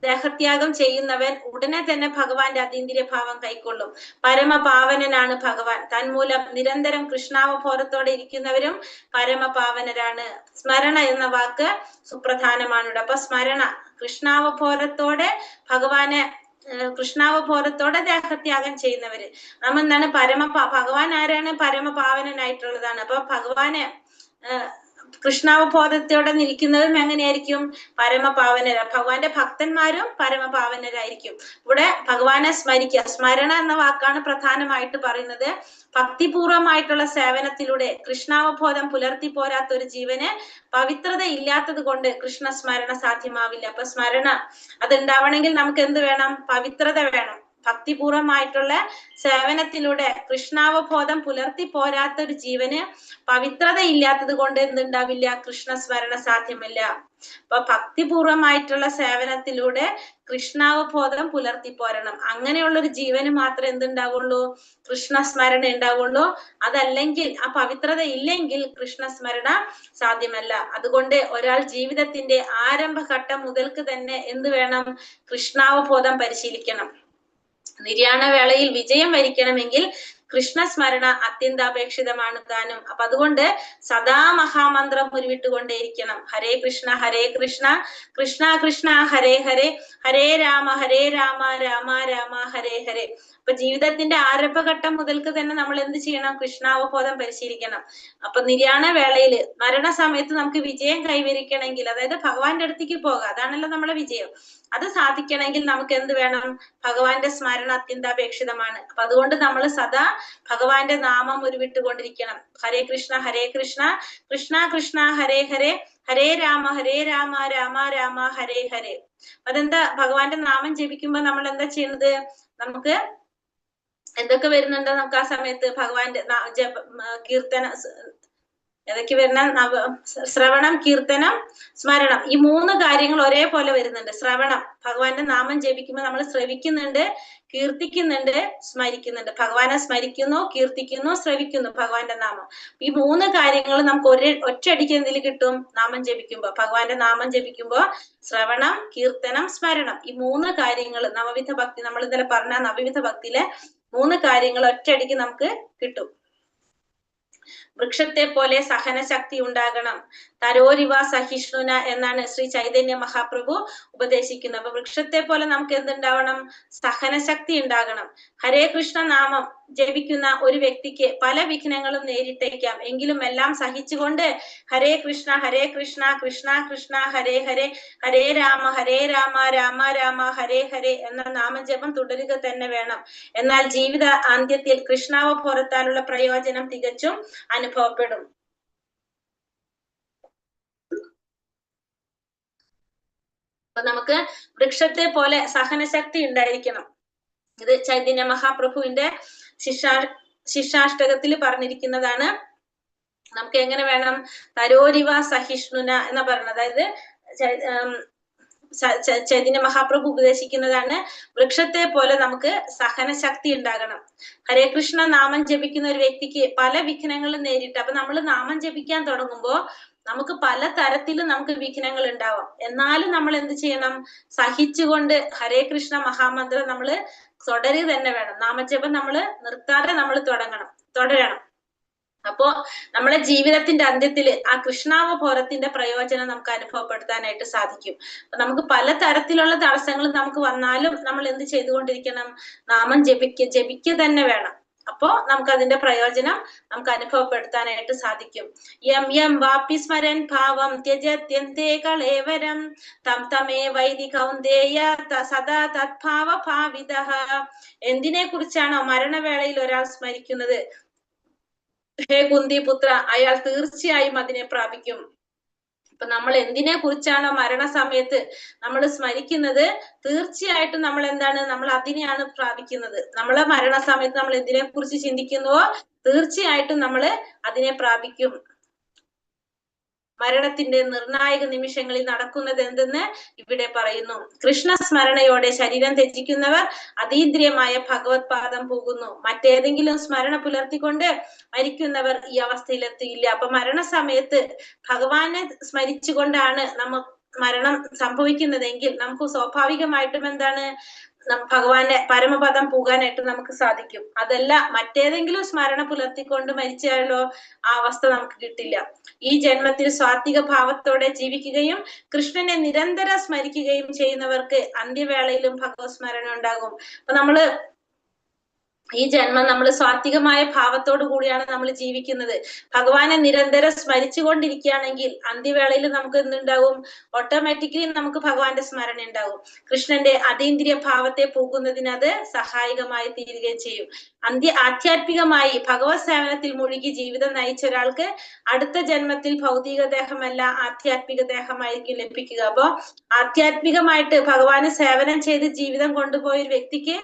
ദേഹത്യാഗം ചെയ്യുന്നവൻ ഉടനെ തന്നെ ഭഗവാന്റെ അതീന്ദ്രിയ ഭാവം കൈക്കൊള്ളും. പരമപാവനനാണ് ഭഗവാൻ. തന്മൂലം നിരന്തരം കൃഷ്ണാവബോധത്തോടെ ഇരിക്കുന്നവരും പരമപാവനരാണ്. സ്മരണ എന്ന വാക്ക് സുപ്രധാനമാണ് ഇവിടെ. അപ്പൊ സ്മരണ, കൃഷ്ണാവബോധത്തോടെ കൃഷ്ണാവബോധത്തോടെ ദേഹത്യാഗം ചെയ്യുന്നവര് നാം എന്താണ്? ഭഗവാൻ ആരാണ്? പരമപാവനനായിട്ടുള്ളതാണ്. അപ്പൊ ഭഗവാനെ കൃഷ്ണാവബോധത്തോടെ നിൽക്കുന്നതും എങ്ങനെയായിരിക്കും? പരമപാവനര. ഭഗവാന്റെ ഭക്തന്മാരും പരമപാവനരായിരിക്കും. ഇവിടെ ഭഗവാനെ സ്മരിക്കുക, സ്മരണ എന്ന വാക്കാണ് പ്രധാനമായിട്ട് പറയുന്നത്. ഭക്തിപൂർവമായിട്ടുള്ള സേവനത്തിലൂടെ കൃഷ്ണാവബോധം പുലർത്തി പോരാത്ത ഒരു ജീവന് പവിത്രത ഇല്ലാത്തത് കൊണ്ട് കൃഷ്ണ സ്മരണ സാധ്യമാവില്ല. അപ്പൊ സ്മരണ അതുണ്ടാവണമെങ്കിൽ നമുക്ക് എന്ത് വേണം? പവിത്രത വേണം. ഭക്തിപൂർവമായിട്ടുള്ള സേവനത്തിലൂടെ കൃഷ്ണാവബോധം പുലർത്തി പോരാത്ത ഒരു ജീവന് പവിത്രത ഇല്ലാത്തത് കൊണ്ട് എന്തുണ്ടാവില്ല? കൃഷ്ണസ്മരണ സാധ്യമല്ല. അപ്പൊ ഭക്തിപൂർവമായിട്ടുള്ള സേവനത്തിലൂടെ കൃഷ്ണാവബോധം പുലർത്തി പോരണം. അങ്ങനെയുള്ളൊരു ജീവന് മാത്രമേ എന്തുണ്ടാവുള്ളൂ? കൃഷ്ണസ്മരണ ഉണ്ടാവുള്ളൂ. അതല്ലെങ്കിൽ, ആ പവിത്രത ഇല്ലെങ്കിൽ കൃഷ്ണസ്മരണ സാധ്യമല്ല. അതുകൊണ്ട് ഒരാൾ ജീവിതത്തിന്റെ ആരംഭഘട്ടം മുതൽക്ക് തന്നെ എന്ത് വേണം? കൃഷ്ണാവബോധം പരിശീലിക്കണം. നിര്യാണ വേളയിൽ വിജയം വരിക്കണമെങ്കിൽ കൃഷ്ണസ്മരണ അത്യന്താപേക്ഷിതമാണ് താനും. അപ്പൊ അതുകൊണ്ട് സദാ മഹാമന്ത്രം ഉരുവിട്ടുകൊണ്ടേയിരിക്കണം. ഹരേ കൃഷ്ണ കൃഷ്ണ കൃഷ്ണ ഹരേ ഹരേ, ഹരേ രാമ രാമ രാമ ഹരേ ഹരേ. അപ്പൊ ജീവിതത്തിന്റെ ആരംഭഘട്ടം മുതൽക്ക് തന്നെ നമ്മൾ എന്ത് ചെയ്യണം? കൃഷ്ണാവബോധം പരിശീലിക്കണം. അപ്പൊ നിര്യാണ വേളയിൽ മരണസമയത്ത് നമുക്ക് വിജയം കൈവരിക്കണമെങ്കിൽ, അതായത് ഭഗവാന്റെ അടുത്തേക്ക് പോകാം, അതാണല്ലോ നമ്മളെ വിജയം. അത് സാധിക്കണമെങ്കിൽ നമുക്ക് എന്ത് വേണം? ഭഗവാന്റെ സ്മരണ അത്യന്താപേക്ഷിതമാണ്. അപ്പൊ അതുകൊണ്ട് നമ്മൾ സദാ ഭഗവാന്റെ നാമം ഉരുവിട്ടുകൊണ്ടിരിക്കണം. ഹരേ കൃഷ്ണ കൃഷ്ണ കൃഷ്ണ ഹരേ ഹരേ, ഹരേ രാമ രാമ രാമ ഹരേ ഹരേ. അതെന്താ? ഭഗവാന്റെ നാമം ജപിക്കുമ്പോ നമ്മൾ എന്താ ചെയ്യുന്നത്? നമുക്ക് എന്തൊക്കെ വരുന്നുണ്ടോ? നമുക്ക് ആ സമയത്ത് ഭഗവാന്റെ കീർത്തന ഏതൊക്കെ വരുന്ന? ശ്രവണം, കീർത്തനം, സ്മരണം. ഈ 3 കാര്യങ്ങൾ ഒരേപോലെ വരുന്നുണ്ട്. ശ്രവണം, ഭഗവാന്റെ നാമം ജപിക്കുമ്പോൾ നമ്മൾ ശ്രവിക്കുന്നുണ്ട്, കീർത്തിക്കുന്നുണ്ട്, സ്മരിക്കുന്നുണ്ട്. ഭഗവാനെ സ്മരിക്കുന്നു, കീർത്തിക്കുന്നു, ശ്രവിക്കുന്നു ഭഗവാന്റെ നാമം. ഈ 3 കാര്യങ്ങൾ നമുക്ക് ഒറ്റയടിക്ക് എന്തിൽ കിട്ടും? നാമം ജപിക്കുമ്പോ. ഭഗവാന്റെ നാമം ജപിക്കുമ്പോ ശ്രവണം, കീർത്തനം, സ്മരണം, ഈ 3 കാര്യങ്ങൾ നവവിധ ഭക്തി, നമ്മൾ ഇന്നലെ പറഞ്ഞ നവവിധ ഭക്തിയിലെ 3 കാര്യങ്ങൾ ഒറ്റയടിക്ക് നമുക്ക് കിട്ടും. വൃക്ഷത്തെ പോലെ സഹനശക്തി ഉണ്ടാകണം. തരോരിവ സഹിഷ്ണുന എന്നാണ് ശ്രീ ചൈതന്യ മഹാപ്രഭു ഉപദേശിക്കുന്നത്. അപ്പൊ വൃക്ഷത്തെ പോലെ നമുക്ക് എന്തുണ്ടാവണം? സഹനശക്തി ഉണ്ടാകണം. ഹരേ കൃഷ്ണ നാമം ജപിക്കുന്ന ഒരു വ്യക്തിക്ക് പല വിഘ്നങ്ങളും നേരിട്ടേക്കാം, എങ്കിലും എല്ലാം സഹിച്ചുകൊണ്ട് ഹരേ കൃഷ്ണ കൃഷ്ണ കൃഷ്ണ ഹരേ ഹരേ, ഹരേ രാമ രാമ രാമ ഹരേ ഹരേ എന്ന നാമജപം തുടരുക തന്നെ വേണം. എന്നാൽ ജീവിത അന്ത്യത്തിൽ കൃഷ്ണാവബോധത്താലുള്ള പ്രയോജനം തികച്ചും അനുഭവപ്പെടും. അപ്പൊ നമുക്ക് വൃക്ഷത്തെ പോലെ സഹനശക്തി ഉണ്ടായിരിക്കണം. ഇത് ചൈതന്യ മഹാപ്രഭുവിന്റെ ശിക്ഷാഷ്ടകത്തിൽ പറഞ്ഞിരിക്കുന്നതാണ്. നമുക്ക് എങ്ങനെ വേണം? തരോരിവ സഹിഷ്ണുന എന്ന് പറയുന്നത്, അതായത് ചൈതന്യ മഹാപ്രഭു ഉപദേശിക്കുന്നതാണ് വൃക്ഷത്തെ പോലെ നമുക്ക് സഹനശക്തി ഉണ്ടാകണം. ഹരേ കൃഷ്ണ നാമം ജപിക്കുന്ന ഒരു വ്യക്തിക്ക് പല വിഘ്നങ്ങളും നേരിട്ട്, അപ്പൊ നമ്മൾ നാമം ജപിക്കാൻ തുടങ്ങുമ്പോ നമുക്ക് പല തരത്തിലും നമുക്ക് വിഘ്നങ്ങൾ ഉണ്ടാവാം. എന്നാലും നമ്മൾ എന്ത് ചെയ്യണം? സഹിച്ചുകൊണ്ട് ഹരേ കൃഷ്ണ മഹാമന്ത്രം നമ്മൾ തുടരുക തന്നെ വേണം. നാമജപം നമ്മൾ നിർത്താതെ നമ്മൾ തുടരണം. അപ്പോ നമ്മുടെ ജീവിതത്തിന്റെ അന്ത്യത്തിൽ ആ കൃഷ്ണാവബോധത്തിന്റെ പ്രയോജനം നമുക്ക് അനുഭവപ്പെടുത്താനായിട്ട് സാധിക്കും. അപ്പൊ നമുക്ക് പല തരത്തിലുള്ള തടസ്സങ്ങൾ നമുക്ക് വന്നാലും നമ്മൾ എന്ത് ചെയ്തുകൊണ്ടിരിക്കണം? നാമം ജപിക്കുക തന്നെ വേണം. അപ്പോ നമുക്ക് അതിന്റെ പ്രയോജനം നമുക്ക് അനുഭവപ്പെടുത്താനായിട്ട് സാധിക്കും. യം യം വാപി സ്മരൻ ഭാവം ത്യജത്യന്തേ കളേവരം തം തമേ വൈദി കൗന്ദേയ സദാ തദ്ഭാവ ഭാവിതഃ. എന്തിനെ കുറിച്ചാണോ മരണവേളയിൽ ഒരാൾ സ്മരിക്കുന്നത്, ഹേ കുന്തി പുത്ര, അയാൾ തീർച്ചയായും അതിനെ പ്രാപിക്കും. അപ്പൊ നമ്മൾ എന്തിനെ കുറിച്ചാണോ മരണസമയത്ത് നമ്മൾ സ്മരിക്കുന്നത്, തീർച്ചയായിട്ടും നമ്മൾ എന്താണ്? നമ്മൾ അതിനെയാണ് പ്രാപിക്കുന്നത്. നമ്മളെ മരണസമയത്ത് നമ്മൾ എന്തിനെ കുറിച്ച് ചിന്തിക്കുന്നുവോ തീർച്ചയായിട്ടും നമ്മൾ അതിനെ പ്രാപിക്കും. മരണത്തിന്റെ നിർണായക നിമിഷങ്ങളിൽ നടക്കുന്നത് എന്തെന്ന് ഇവിടെ പറയുന്നു. കൃഷ്ണസ്മരണയോടെ ശരീരം ത്യജിക്കുന്നവർ അതീന്ദ്രിയമായ ഭഗവത് പാദം പോകുന്നു. മറ്റേതെങ്കിലും സ്മരണ പുലർത്തിക്കൊണ്ട് മരിക്കുന്നവർ ഈ അവസ്ഥയിലെത്തിയില്ല. അപ്പൊ മരണസമയത്ത് ഭഗവാനെ സ്മരിച്ചുകൊണ്ടാണ് മരണം സംഭവിക്കുന്നതെങ്കിൽ നമുക്ക് സ്വാഭാവികമായിട്ടും എന്താണ്? ഭഗവാന്റെ പരമപദം പോകാനായിട്ട് നമുക്ക് സാധിക്കും. അതല്ല മറ്റേതെങ്കിലും സ്മരണ പുലർത്തിക്കൊണ്ട് മരിച്ചാലോ ആ അവസ്ഥ നമുക്ക് കിട്ടില്ല. ഈ ജന്മത്തിൽ സ്വാത്വിക ഭാവത്തോടെ ജീവിക്കുകയും കൃഷ്ണനെ നിരന്തരം സ്മരിക്കുകയും ചെയ്യുന്നവർക്ക് അന്ത്യവേളയിലും ഭഗവത് സ്മരണ ഉണ്ടാകും. അപ്പൊ നമ്മള് ഈ ജന്മം നമ്മൾ സ്വാത്വികമായ ഭാവത്തോടു കൂടിയാണ് നമ്മൾ ജീവിക്കുന്നത്. ഭഗവാനെ നിരന്തരം സ്മരിച്ചുകൊണ്ടിരിക്കുകയാണെങ്കിൽ അന്ത്യവേളയിൽ നമുക്ക് എന്തുണ്ടാവും? ഓട്ടോമാറ്റിക്കലി നമുക്ക് ഭഗവാന്റെ സ്മരണ ഉണ്ടാകും. കൃഷ്ണന്റെ അതീന്ദ്രിയ ഭാവത്തെ പോകുന്നതിന് അത് സഹായകമായി തീരുകയും ചെയ്യും. ആധ്യാത്മികമായി ഭഗവത് സേവനത്തിൽ മുഴുകി ജീവിതം നയിച്ച ഒരാൾക്ക് അടുത്ത ജന്മത്തിൽ ഭൗതിക ദേഹമല്ല ആധ്യാത്മിക ദേഹമായിരിക്കും ലഭിക്കുക. അപ്പോ ആധ്യാത്മികമായിട്ട് ഭഗവാന് സേവനം ചെയ്ത് ജീവിതം കൊണ്ടുപോയ ഒരു വ്യക്തിക്ക്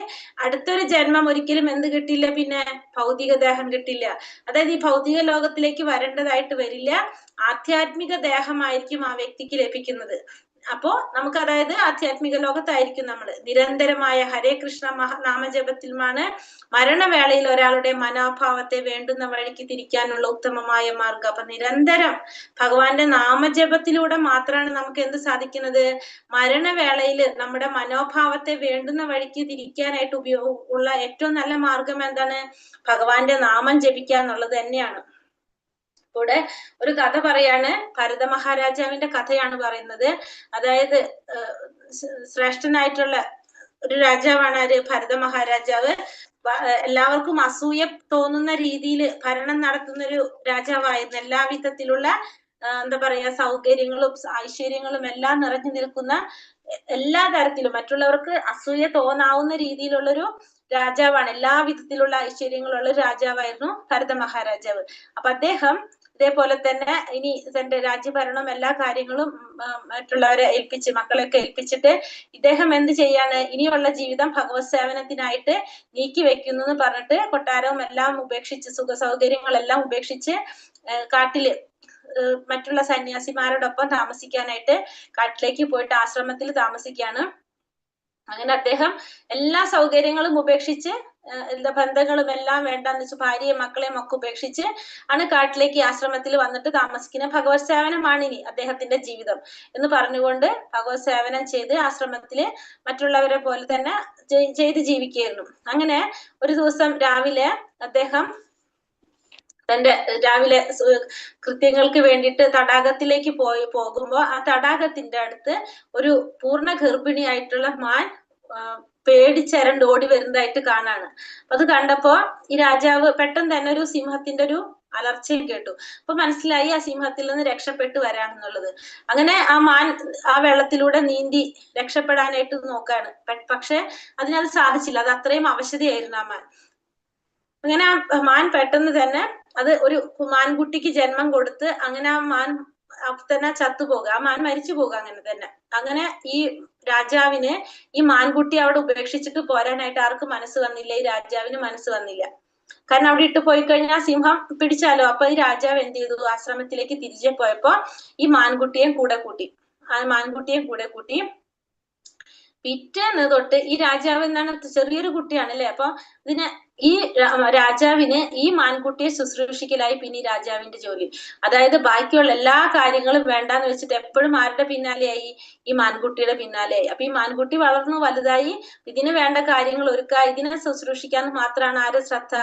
അടുത്തൊരു ജന്മം ഒരിക്കലും എന്ത് കിട്ടില്ല? പിന്നെ ഭൗതിക ദേഹം കിട്ടില്ല. അതായത് ഈ ഭൗതിക ലോകത്തിലേക്ക് വരേണ്ടതായിട്ട് വരില്ല. ആധ്യാത്മിക ദേഹമായിരിക്കും ആ വ്യക്തിക്ക് ലഭിക്കുന്നത്. അപ്പോ നമുക്ക് അതായത് ആധ്യാത്മിക ലോകത്തായിരിക്കും നമ്മൾ നിരന്തരമായ ഹരേ കൃഷ്ണ നാമജപത്തിലുമാണ് മരണവേളയിൽ ഒരാളുടെ മനോഭാവത്തെ വേണ്ടുന്ന വഴിക്ക് തിരിക്കാനുള്ള ഉത്തമമായ മാർഗം. അപ്പൊ നിരന്തരം ഭഗവാന്റെ നാമജപത്തിലൂടെ മാത്രമാണ് നമുക്ക് എന്ത് സാധിക്കുന്നത്? മരണവേളയിൽ നമ്മുടെ മനോഭാവത്തെ വേണ്ടുന്ന വഴിക്ക് തിരിക്കാനായിട്ട് ഉള്ള ഏറ്റവും നല്ല മാർഗം എന്താണ്? ഭഗവാന്റെ നാമം ജപിക്കുക എന്നുള്ളത് തന്നെയാണ്. ഇവിടെ ഒരു കഥ പറയാണ്. ഭരത മഹാരാജാവിന്റെ കഥയാണ് പറയുന്നത്. അതായത് ശ്രേഷ്ഠനായിട്ടുള്ള ഒരു രാജാവാണ് ആര്? ഭരത മഹാരാജാവ്. എല്ലാവർക്കും അസൂയ തോന്നുന്ന രീതിയിൽ ഭരണം നടത്തുന്ന ഒരു രാജാവായിരുന്നു. എല്ലാ വിധത്തിലുള്ള എന്താ പറയാ സൗകര്യങ്ങളും ഐശ്വര്യങ്ങളും എല്ലാം നിറഞ്ഞു നിൽക്കുന്ന, എല്ലാ തരത്തിലും മറ്റുള്ളവർക്ക് അസൂയ തോന്നാവുന്ന രീതിയിലുള്ളൊരു രാജാവാണ്. എല്ലാ വിധത്തിലുള്ള ഐശ്വര്യങ്ങളുള്ള രാജാവായിരുന്നു ഭരത മഹാരാജാവ്. അപ്പൊ അദ്ദേഹം ഇതേപോലെ തന്നെ ഇനി തന്റെ രാജ്യഭരണം എല്ലാ കാര്യങ്ങളും മറ്റുള്ളവരെ ഏൽപ്പിച്ച്, മക്കളെയൊക്കെ ഏൽപ്പിച്ചിട്ട് ഇദ്ദേഹം എന്ത് ചെയ്യാണ്? ഇനിയുള്ള ജീവിതം ഭഗവത് സേവനത്തിനായിട്ട് നീക്കി വെക്കുന്നു എന്ന് പറഞ്ഞിട്ട് കൊട്ടാരവും എല്ലാം ഉപേക്ഷിച്ച്, സുഖ സൗകര്യങ്ങളെല്ലാം ഉപേക്ഷിച്ച് കാട്ടില് മറ്റുള്ള സന്യാസിമാരോടൊപ്പം താമസിക്കാനായിട്ട് കാട്ടിലേക്ക് പോയിട്ട് ആശ്രമത്തിൽ താമസിക്കുകയാണ്. അങ്ങനെ അദ്ദേഹം എല്ലാ സൗകര്യങ്ങളും ഉപേക്ഷിച്ച്, എന്താ ബന്ധങ്ങളും എല്ലാം വേണ്ടെന്ന് വെച്ച് ഭാര്യയും മക്കളെയും ഒക്കെ ഉപേക്ഷിച്ച് ആണ് കാട്ടിലേക്ക് ആശ്രമത്തിൽ വന്നിട്ട് താമസിക്കുന്നത്. ഭഗവത് സേവനമാണ് ഇനി അദ്ദേഹത്തിന്റെ ജീവിതം എന്ന് പറഞ്ഞുകൊണ്ട് ഭഗവത് സേവനം ചെയ്ത് ആശ്രമത്തില് മറ്റുള്ളവരെ പോലെ തന്നെ ചെയ്ത് ജീവിക്കുകയായിരുന്നു. അങ്ങനെ ഒരു ദിവസം രാവിലെ അദ്ദേഹം തന്റെ രാവിലെ കൃത്യങ്ങൾക്ക് വേണ്ടിയിട്ട് തടാകത്തിലേക്ക് പോകുമ്പോ ആ തടാകത്തിന്റെ അടുത്ത് ഒരു പൂർണ്ണ ഗർഭിണിയായിട്ടുള്ള മാൻ പേടിച്ചരണ്ട് ഓടി വരുന്നതായിട്ട് കാണാണ്. അപ്പൊ അത് കണ്ടപ്പോ ഈ രാജാവ് പെട്ടെന്ന് തന്നെ ഒരു സിംഹത്തിന്റെ ഒരു അലർച്ചയും കേട്ടു. അപ്പൊ മനസ്സിലായി ആ സിംഹത്തിൽ നിന്ന് രക്ഷപ്പെട്ടു വരാണെന്നുള്ളത്. അങ്ങനെ ആ മാൻ ആ വെള്ളത്തിലൂടെ നീന്തി രക്ഷപ്പെടാനായിട്ട് നോക്കാണ്. പക്ഷെ അതിനത് സാധിച്ചില്ല. അത് അത്രയും അവശതയായിരുന്നു ആ മാൻ. അങ്ങനെ ആ മാൻ പെട്ടെന്ന് തന്നെ അത് ഒരു മാൻകുട്ടിക്ക് ജന്മം കൊടുത്ത് അങ്ങനെ ആ മാൻ തന്നെ ചത്തുപോകുക, ആ മാൻ മരിച്ചു പോകുക അങ്ങനെ തന്നെ. അങ്ങനെ ഈ രാജാവിന് ഈ മാൻകുട്ടി അവിടെ ഉപേക്ഷിച്ചിട്ട് പോരാനായിട്ട് ആർക്കും മനസ്സ് വന്നില്ല. ഈ രാജാവിന് മനസ്സ് വന്നില്ല. കാരണം അവിടെ ഇട്ട് പോയി കഴിഞ്ഞാൽ സിംഹം പിടിച്ചാലോ. അപ്പൊ ഈ രാജാവ് എന്ത് ചെയ്തു, ആശ്രമത്തിലേക്ക് തിരികെ പോയപ്പോ ഈ മാൻകുട്ടിയെയും കൂടെ കൂട്ടി. ആ മാൻകുട്ടിയെയും കൂടെ കൂട്ടി പിറ്റേന്ന് തൊട്ട് ഈ രാജാവ് എന്താണ്, ചെറിയൊരു കുട്ടിയാണ് അല്ലെ. അപ്പൊ ഇതിന് ഈ രാജാവിന് ഈ മാൻകുട്ടിയെ ശുശ്രൂഷിക്കലായി പിന്നെ ഈ രാജാവിന്റെ ജോലി. അതായത് ബാക്കിയുള്ള എല്ലാ കാര്യങ്ങളും വേണ്ടാന്ന് വെച്ചിട്ട് എപ്പോഴും ആരുടെ പിന്നാലെയായി, ഈ മാൻകുട്ടിയുടെ പിന്നാലെയായി. അപ്പൊ ഈ മാൻകുട്ടി വളർന്നു വലുതായി, ഇതിന് വേണ്ട കാര്യങ്ങൾ ഒരുക്കുക, ഇതിനെ ശുശ്രൂഷിക്കാൻ മാത്രമാണ് ആരുടെ ശ്രദ്ധ,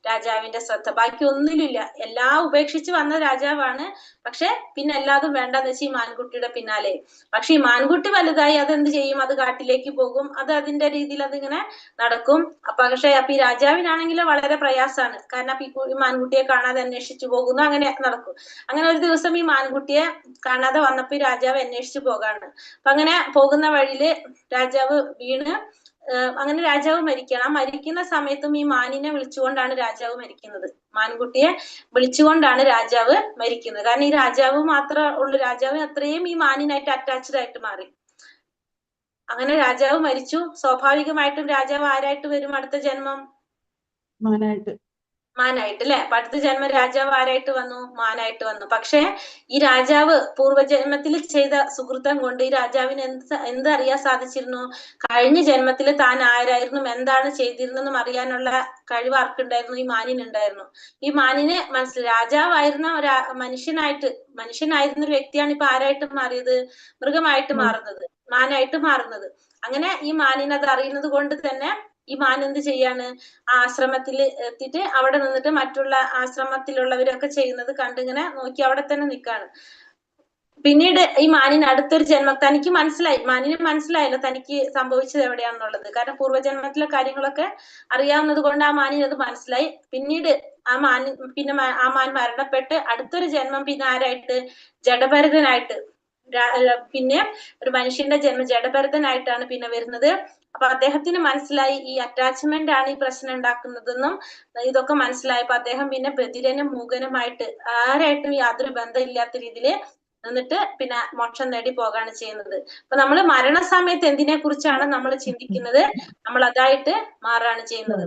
രാജാവിന്റെ ശ്രദ്ധ. ബാക്കി ഒന്നിലില്ല. എല്ലാം ഉപേക്ഷിച്ച് വന്ന രാജാവാണ്. പക്ഷെ പിന്നെ എല്ലാതും വേണ്ടാന്ന് വെച്ച് ഈ മാൻകുട്ടിയുടെ പിന്നാലെ. പക്ഷെ ഈ മാൻകുട്ടി വലുതായി അതെന്ത് ചെയ്യും, അത് കാട്ടിലേക്ക് പോകും, അത് അതിന്റെ രീതിയിൽ അതിങ്ങനെ നടക്കും. പക്ഷെ അപ്പൊ ഈ രാജാവിനാണെങ്കിലും വളരെ പ്രയാസമാണ്. കാരണം അപ്പൊ ഈ മാൻകുട്ടിയെ കാണാതെ അന്വേഷിച്ചു പോകുന്നു, അങ്ങനെ നടക്കും. അങ്ങനെ ഒരു ദിവസം ഈ മാൻകുട്ടിയെ കാണാതെ വന്നപ്പോ ഈ രാജാവ് അന്വേഷിച്ചു പോകാണ്. അപ്പൊ അങ്ങനെ പോകുന്ന വഴിയില് രാജാവ് വീണ് അങ്ങനെ രാജാവ് മരിക്കണം. ആ മരിക്കുന്ന സമയത്തും ഈ മാനിനെ വിളിച്ചുകൊണ്ടാണ് രാജാവ് മരിക്കുന്നത്. മാൻകുട്ടിയെ വിളിച്ചുകൊണ്ടാണ് രാജാവ് മരിക്കുന്നത്. കാരണം ഈ രാജാവ് മാത്രമേ ഉള്ളൂ, രാജാവ് അത്രയും ഈ മാനിനായിട്ട് അറ്റാച്ച്ഡ് ആയിട്ട് മാറി. അങ്ങനെ രാജാവ് മരിച്ചു. സ്വാഭാവികമായിട്ടും രാജാവ് ആരായിട്ട് വരും അടുത്ത ജന്മം, മാനായിട്ട് അല്ലെ. അപ്പൊ അടുത്ത ജന്മം രാജാവ് ആരായിട്ട് വന്നു, മാനായിട്ട് വന്നു. പക്ഷെ ഈ രാജാവ് പൂർവ്വജന്മത്തിൽ ചെയ്ത സുഹൃത്തം കൊണ്ട് ഈ രാജാവിന് എന്തറിയാൻ സാധിച്ചിരുന്നു, കഴിഞ്ഞ ജന്മത്തിൽ താൻ ആരായിരുന്നു, എന്താണ് ചെയ്തിരുന്നെന്നും അറിയാനുള്ള കഴിവ് ആർക്കുണ്ടായിരുന്നു, ഈ മാനിനുണ്ടായിരുന്നു. ഈ മാനിനെ രാജാവായിരുന്ന മനുഷ്യനായിരുന്ന ഒരു വ്യക്തിയാണ് ഇപ്പൊ ആരായിട്ട് മാറിയത്, മൃഗമായിട്ട് മാറുന്നത്, മാനായിട്ട് മാറുന്നത്. അങ്ങനെ ഈ മാനിനത് അറിയുന്നത് കൊണ്ട് തന്നെ ഈ മാൻ എന്ത് ചെയ്യാണ്, ആ ആശ്രമത്തിൽ എത്തിയിട്ട് അവിടെ നിന്നിട്ട് മറ്റുള്ള ആശ്രമത്തിലുള്ളവരൊക്കെ ചെയ്യുന്നത് കണ്ടിങ്ങനെ നോക്കി അവിടെ തന്നെ നിൽക്കാണ്. പിന്നീട് ഈ മാനിന് അടുത്തൊരു ജന്മം തനിക്ക് മനസ്സിലായി, മാനിന് മനസ്സിലായല്ലോ തനിക്ക് സംഭവിച്ചത് എവിടെയാണെന്നുള്ളത്. കാരണം പൂർവ്വജന്മത്തിലെ കാര്യങ്ങളൊക്കെ അറിയാവുന്നത് കൊണ്ട് ആ മാനിന് അത് മനസ്സിലായി. പിന്നീട് ആ മാൻ മരണപ്പെട്ട് അടുത്തൊരു ജന്മം പിന്നെ ആരായിട്ട്, ജഡഭരതനായിട്ട്, പിന്നെ ഒരു മനുഷ്യന്റെ ജന്മം ജഡഭരതനായിട്ടാണ് പിന്നെ വരുന്നത്. അപ്പൊ അദ്ദേഹത്തിന് മനസ്സിലായി ഈ അറ്റാച്ച്മെന്റ് ആണ് ഈ പ്രശ്നം ഉണ്ടാക്കുന്നതെന്നും ഇതൊക്കെ മനസ്സിലായപ്പോ അദ്ദേഹം പിന്നെ ബധിരനും മൂകനുമായിട്ട് ആരായിട്ടും യാതൊരു ബന്ധമില്ലാത്ത രീതിയിൽ എന്നിട്ട് പിന്നെ മോക്ഷം നേടി പോകാണ് ചെയ്യുന്നത്. അപ്പൊ നമ്മൾ മരണസമയത്ത് എന്തിനെ കുറിച്ചാണ് നമ്മൾ ചിന്തിക്കുന്നത്, നമ്മൾ അതായിട്ട് മാറാണ് ചെയ്യുന്നത്.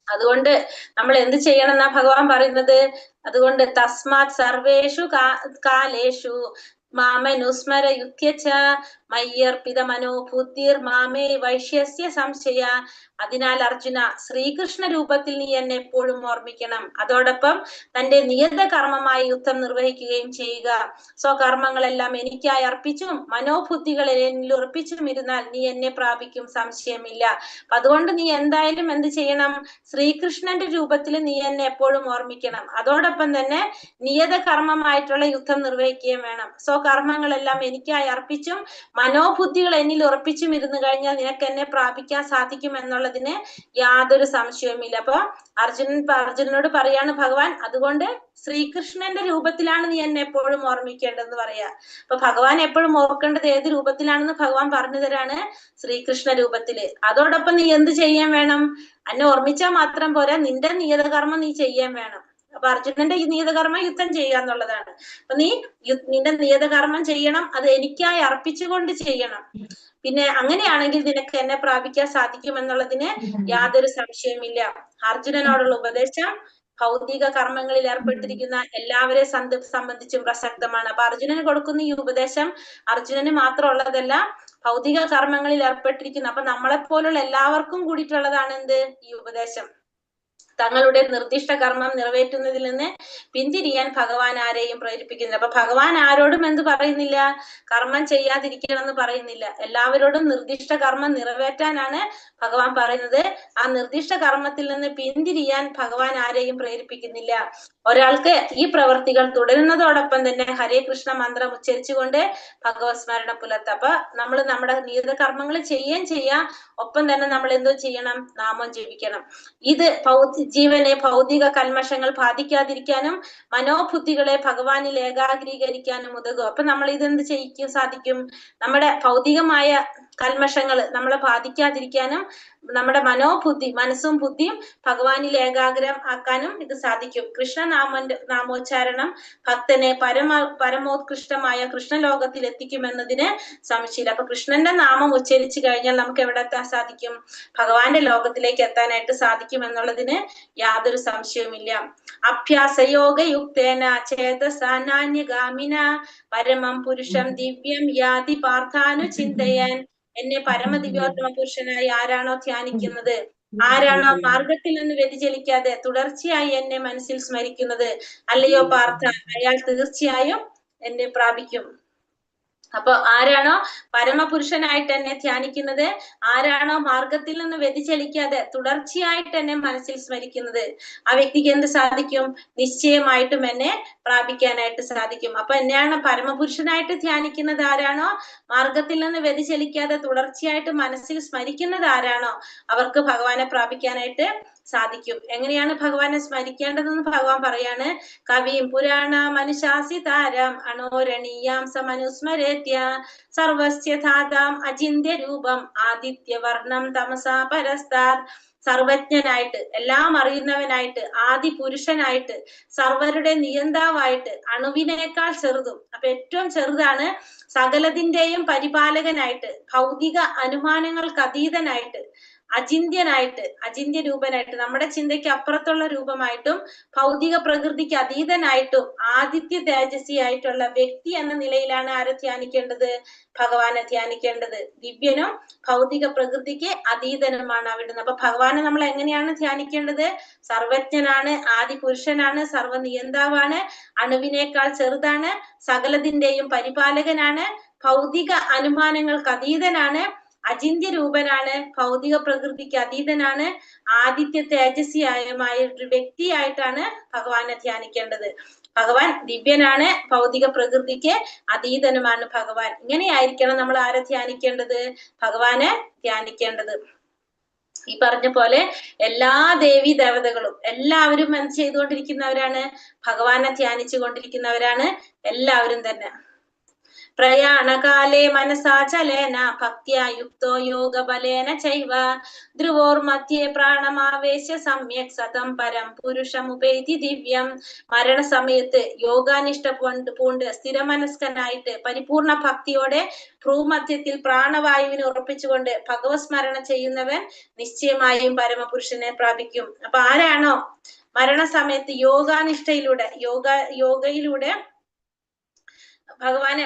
അതുകൊണ്ട് നമ്മൾ എന്ത് ചെയ്യണം എന്നാ ഭഗവാൻ പറയുന്നത്, അതുകൊണ്ട് തസ്മാത് സർവേഷു കാലേഷു മാമനുസ്മര യുക്യച മയ്യർപ്പിത മനോബുദ്ധിർ മാമേ വൈശ്യസ്യ സംശയ. അതിനാൽ അർജുന, ശ്രീകൃഷ്ണ രൂപത്തിൽ നീ എന്നെ എപ്പോഴും ഓർമ്മിക്കണം. അതോടൊപ്പം തന്റെ നിയത കർമ്മമായി യുദ്ധം നിർവഹിക്കുകയും ചെയ്യുക. സ്വകർമ്മങ്ങളെല്ലാം എനിക്കായി അർപ്പിച്ചും മനോബുദ്ധികളെ എന്നിൽ ഉറപ്പിച്ചും ഇരുന്നാൽ നീ എന്നെ പ്രാപിക്കും, സംശയമില്ല. അതുകൊണ്ട് നീ എന്തായാലും എന്ത് ചെയ്യണം, ശ്രീകൃഷ്ണന്റെ രൂപത്തിൽ നീ എന്നെ എപ്പോഴും ഓർമ്മിക്കണം. അതോടൊപ്പം തന്നെ നിയത കർമ്മമായിട്ടുള്ള യുദ്ധം നിർവഹിക്കുകയും വേണം. സ്വകർമ്മങ്ങളെല്ലാം എനിക്കായി അർപ്പിച്ചും മനോബുദ്ധികൾ എന്നിൽ ഉറപ്പിച്ചും ഇരുന്നു കഴിഞ്ഞാൽ നിനക്ക് എന്നെ പ്രാപിക്കാൻ സാധിക്കും എന്നുള്ളതിന് യാതൊരു സംശയവുമില്ല. അപ്പൊ അർജുനനോട് പറയാണ് ഭഗവാൻ, അതുകൊണ്ട് ശ്രീകൃഷ്ണന്റെ രൂപത്തിലാണ് നീ എന്നെ എപ്പോഴും ഓർമ്മിക്കേണ്ടതെന്ന് പറയാ. അപ്പൊ ഭഗവാൻ എപ്പോഴും ഓർക്കേണ്ടത് ഏത് രൂപത്തിലാണെന്ന് ഭഗവാൻ പറഞ്ഞു തരാണ്, ശ്രീകൃഷ്ണ രൂപത്തില്. അതോടൊപ്പം നീ എന്ത് ചെയ്യാൻ വേണം, എന്നെ ഓർമ്മിച്ചാൽ മാത്രം പോരാ, നിന്റെ നിയതകർമ്മം നീ ചെയ്യാൻ വേണം. അപ്പൊ അർജുനന്റെ ഈ നിയതകർമ്മം യുദ്ധം ചെയ്യുക എന്നുള്ളതാണ്. അപ്പൊ നീ നിന്റെ നിയതകർമ്മം ചെയ്യണം, അത് എനിക്കായി അർപ്പിച്ചുകൊണ്ട് ചെയ്യണം. പിന്നെ അങ്ങനെയാണെങ്കിൽ നിനക്ക് എന്നെ പ്രാപിക്കാൻ സാധിക്കും എന്നുള്ളതിന് യാതൊരു സംശയമില്ല. അർജുനനോടുള്ള ഉപദേശം ഭൗതിക കർമ്മങ്ങളിൽ ഏർപ്പെട്ടിരിക്കുന്ന എല്ലാവരെ സംബന്ധിച്ചും പ്രസക്തമാണ്. അപ്പൊ അർജുനന് കൊടുക്കുന്ന ഈ ഉപദേശം അർജുനന് മാത്രമുള്ളതല്ല, ഭൗതിക കർമ്മങ്ങളിൽ ഏർപ്പെട്ടിരിക്കുന്ന അപ്പൊ നമ്മളെപ്പോലുള്ള എല്ലാവർക്കും കൂടിയിട്ടുള്ളതാണ് എന്ത്, ഈ ഉപദേശം. തങ്ങളുടെ നിർദ്ദിഷ്ട കർമ്മം നിറവേറ്റുന്നതിൽ നിന്ന് പിന്തിരിയാൻ ഭഗവാൻ ആരെയും പ്രേരിപ്പിക്കുന്നില്ല. അപ്പൊ ഭഗവാൻ ആരോടും എന്ത് പറയുന്നില്ല? കർമ്മം ചെയ്യാതിരിക്കണമെന്ന് പറയുന്നില്ല. എല്ലാവരോടും നിർദ്ദിഷ്ട കർമ്മം നിറവേറ്റാനാണ് ഭഗവാൻ പറയുന്നത്. ആ നിർദ്ദിഷ്ട കർമ്മത്തിൽ നിന്ന് പിന്തിരിയാൻ ഭഗവാൻ ആരെയും പ്രേരിപ്പിക്കുന്നില്ല. ഒരാൾക്ക് ഈ പ്രവർത്തികൾ തുടരുന്നതോടൊപ്പം തന്നെ ഹരേ കൃഷ്ണ മന്ത്രം ഉച്ചരിച്ചുകൊണ്ട് ഭഗവത് സ്മരണ പുലർത്താം. അപ്പൊ നമ്മൾ നമ്മുടെ നിയത കർമ്മങ്ങൾ ചെയ്യുകയും ചെയ്യാം, ഒപ്പം തന്നെ നമ്മൾ എന്തോ ചെയ്യണം? നാമം ജപിക്കണം. ഇത് ജീവനെ ഭൗതിക കൽമഷങ്ങൾ ബാധിക്കാതിരിക്കാനും മനോബുദ്ധികളെ ഭഗവാനിൽ ഏകാഗ്രീകരിക്കാനും ഉതകും. അപ്പൊ നമ്മൾ ഇതെന്ത് ചെയ്യിക്കും സാധിക്കും? നമ്മുടെ ഭൗതികമായ കൽമഷങ്ങൾ നമ്മളെ ബാധിക്കാതിരിക്കാനും നമ്മുടെ മനസ്സും ബുദ്ധിയും ഭഗവാനിൽ ഏകാഗ്രം ആക്കാനും ഇത് സാധിക്കും. നാമോച്ചാരണം ഭക്തനെ പരമോത്കൃഷ്ടമായ കൃഷ്ണലോകത്തിൽ എത്തിക്കുമെന്നതിന് സംശയമില്ല. അപ്പൊ കൃഷ്ണന്റെ നാമം ഉച്ചരിച്ചു കഴിഞ്ഞാൽ നമുക്ക് എവിടെ എത്താൻ സാധിക്കും? ഭഗവാന്റെ ലോകത്തിലേക്ക് എത്താനായിട്ട് സാധിക്കും എന്നുള്ളതിന് യാതൊരു സംശയവുമില്ല. അഭ്യാസയോഗയുക്തേന ചേതസാനാന്യഗാമിന പരമം പുരുഷം ദിവ്യം യാതി പാർത്ഥാനു ചിന്തയൻ. എന്നെ പരമദിവ്യോത്തമ പുരുഷനായി ആരാണോ ധ്യാനിക്കുന്നത്, ആരാണോ മാർഗത്തിൽ നിന്ന് വ്യതിചലിക്കാതെ തുടർച്ചയായി എന്നെ മനസ്സിൽ സ്മരിക്കുന്നത്, അല്ലയോ പാർത്ഥ, അയാൾ തീർച്ചയായും എന്നെ പ്രാപിക്കും. അപ്പൊ ആരാണോ പരമപുരുഷനായിട്ട് എന്നെ ധ്യാനിക്കുന്നത്, ആരാണോ മാർഗത്തിൽ നിന്ന് വ്യതിചലിക്കാതെ തുടർച്ചയായിട്ട് എന്നെ മനസ്സിൽ സ്മരിക്കുന്നത്, ആ വ്യക്തിക്ക് എന്ത് സാധിക്കും? നിശ്ചയമായിട്ടും എന്നെ പ്രാപിക്കാനായിട്ട് സാധിക്കും. അപ്പൊ എന്നെയാണ് പരമപുരുഷനായിട്ട് ധ്യാനിക്കുന്നത് ആരാണോ, മാർഗത്തിൽ നിന്ന് വ്യതിചലിക്കാതെ തുടർച്ചയായിട്ട് മനസ്സിൽ സ്മരിക്കുന്നത് ആരാണോ, അവർക്ക് ഭഗവാനെ പ്രാപിക്കാനായിട്ട് സാധിക്കും. എങ്ങനെയാണ് ഭഗവാനെ സ്മരിക്കേണ്ടതെന്ന് ഭഗവാൻ പറയാണ്. കവിയും പുരാണ മനുശാസിതാരം അണോരണീയാം സമനുസ്മരേത്യ സർവസ്യ ധാതാം അചിന്യ രൂപം ആദിത്യവർണം തമസാ പരസ്താത്. സർവജ്ഞനായിട്ട്, എല്ലാം അറിയുന്നവനായിട്ട്, ആദി പുരുഷനായിട്ട്, സർവരുടെ നിയന്താവായിട്ട്, അണുവിനേക്കാൾ ചെറുതും, അപ്പൊ ഏറ്റവും ചെറുതാണ്, സകലതിന്റെയും പരിപാലകനായിട്ട്, ഭൗതിക അനുമാനങ്ങൾക്ക് അതീതനായിട്ട്, അചിന്യനായിട്ട്, അചിന്യ രൂപനായിട്ട്, നമ്മുടെ ചിന്തയ്ക്ക് അപ്പുറത്തുള്ള രൂപമായിട്ടും ഭൗതിക പ്രകൃതിക്ക് അതീതനായിട്ടും ആദിത്യ തേജസ്വിയായിട്ടുള്ള വ്യക്തി എന്ന നിലയിലാണ് ആരെ ധ്യാനിക്കേണ്ടത്? ഭഗവാനെ ധ്യാനിക്കേണ്ടത്. ദിവ്യനും ഭൗതിക പ്രകൃതിക്ക് അതീതനുമാണ് അവിടുന്ന്. അപ്പൊ ഭഗവാനെ നമ്മൾ എങ്ങനെയാണ് ധ്യാനിക്കേണ്ടത്? സർവജ്ഞനാണ്, ആദി പുരുഷനാണ്, സർവനിയന്താവാണ്, അണുവിനേക്കാൾ ചെറുതാണ്, സകലതിന്റെയും പരിപാലകനാണ്, ഭൗതിക അനുമാനങ്ങൾക്ക് അതീതനാണ്, അചിന്യ രൂപനാണ്, ഭൗതിക പ്രകൃതിക്ക് അതീതനാണ്, ആദിത്യ തേജസ്വിയായ ഒരു വ്യക്തിയായിട്ടാണ് ഭഗവാനെ ധ്യാനിക്കേണ്ടത്. ഭഗവാൻ ദിവ്യനാണ്, ഭൗതിക പ്രകൃതിക്ക് അതീതനുമാണ് ഭഗവാൻ. ഇങ്ങനെയായിരിക്കണം നമ്മൾ ആരെ ധ്യാനിക്കേണ്ടത്? ഭഗവാനെ ധ്യാനിക്കേണ്ടത്. ഈ പറഞ്ഞ പോലെ എല്ലാ ദേവീ ദേവതകളും എല്ലാവരും എന്ത് ചെയ്തുകൊണ്ടിരിക്കുന്നവരാണ്? ഭഗവാനെ ധ്യാനിച്ചു കൊണ്ടിരിക്കുന്നവരാണ് എല്ലാവരും തന്നെ. പ്രയാണകാലേ മനസാചലേന ഭക്ത്യാ യുക്തോ യോഗബലേന ചൈവ ധ്രുവോർമധ്യേ പ്രാണമാവേശ്യ സമ്യക് സതം പരം പുരുഷമുപേതി ദിവ്യം. മരണസമയത്ത് യോഗാനിഷ്ഠ പൂണ്ട് സ്ഥിരമനസ്കനായിട്ട് പരിപൂർണ ഭക്തിയോടെ ഭ്രൂമധ്യത്തിൽ പ്രാണവായുവിനെ ഉറപ്പിച്ചുകൊണ്ട് ഭഗവത് സ്മരണ ചെയ്യുന്നവൻ നിശ്ചയമായും പരമപുരുഷനെ പ്രാപിക്കും. അപ്പൊ ആരാണോ മരണസമയത്ത് യോഗാനിഷ്ഠയിലൂടെ യോഗയിലൂടെ ഭഗവാനെ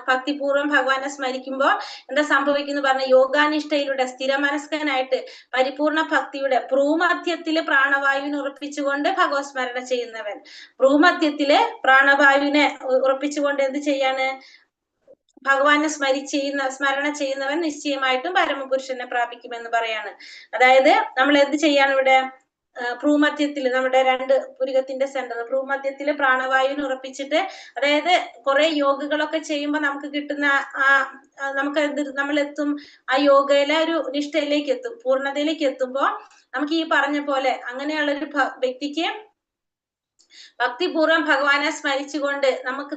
ഭക്തിപൂർവ്വം ഭഗവാനെ സ്മരിക്കുമ്പോ എന്താ സംഭവിക്കുന്നു പറഞ്ഞ, യോഗാനിഷ്ഠയിലൂടെ സ്ഥിരമനസ്കനായിട്ട് പരിപൂർണ ഭക്തിയുടെ ഭ്രൂമധ്യത്തില് പ്രാണവായുവിനെ ഉറപ്പിച്ചുകൊണ്ട് ഭഗവത് സ്മരണ ചെയ്യുന്നവൻ, ഭ്രൂമധ്യത്തില് പ്രാണവായുവിനെ ഉറപ്പിച്ചുകൊണ്ട് എന്ത് ചെയ്യാണ്? ഭഗവാനെ സ്മരണ ചെയ്യുന്നവൻ നിശ്ചയമായിട്ടും പരമപുരുഷനെ പ്രാപിക്കുമെന്ന് പറയാണ്. അതായത് നമ്മൾ എന്ത് ചെയ്യാണ് ഇവിടെ? ഭ്രൂമധ്യത്തില്, നമ്മുടെ രണ്ട് പുരികത്തിന്റെ സെന്റർ ഭ്രൂമധ്യത്തില് പ്രാണവായുവിനെ ഉറപ്പിച്ചിട്ട്, അതായത് കുറെ യോഗകളൊക്കെ ചെയ്യുമ്പോൾ നമുക്ക് കിട്ടുന്ന നമ്മൾ എത്തും ആ യോഗയിലെ ഒരു നിഷ്ഠയിലേക്ക് എത്തും, പൂർണ്ണതയിലേക്ക് എത്തുമ്പോ നമുക്ക് ഈ പറഞ്ഞ പോലെ അങ്ങനെയുള്ളൊരു വ്യക്തിക്ക് ഭക്തിപൂർവ്വം ഭഗവാനെ സ്മരിച്ചുകൊണ്ട്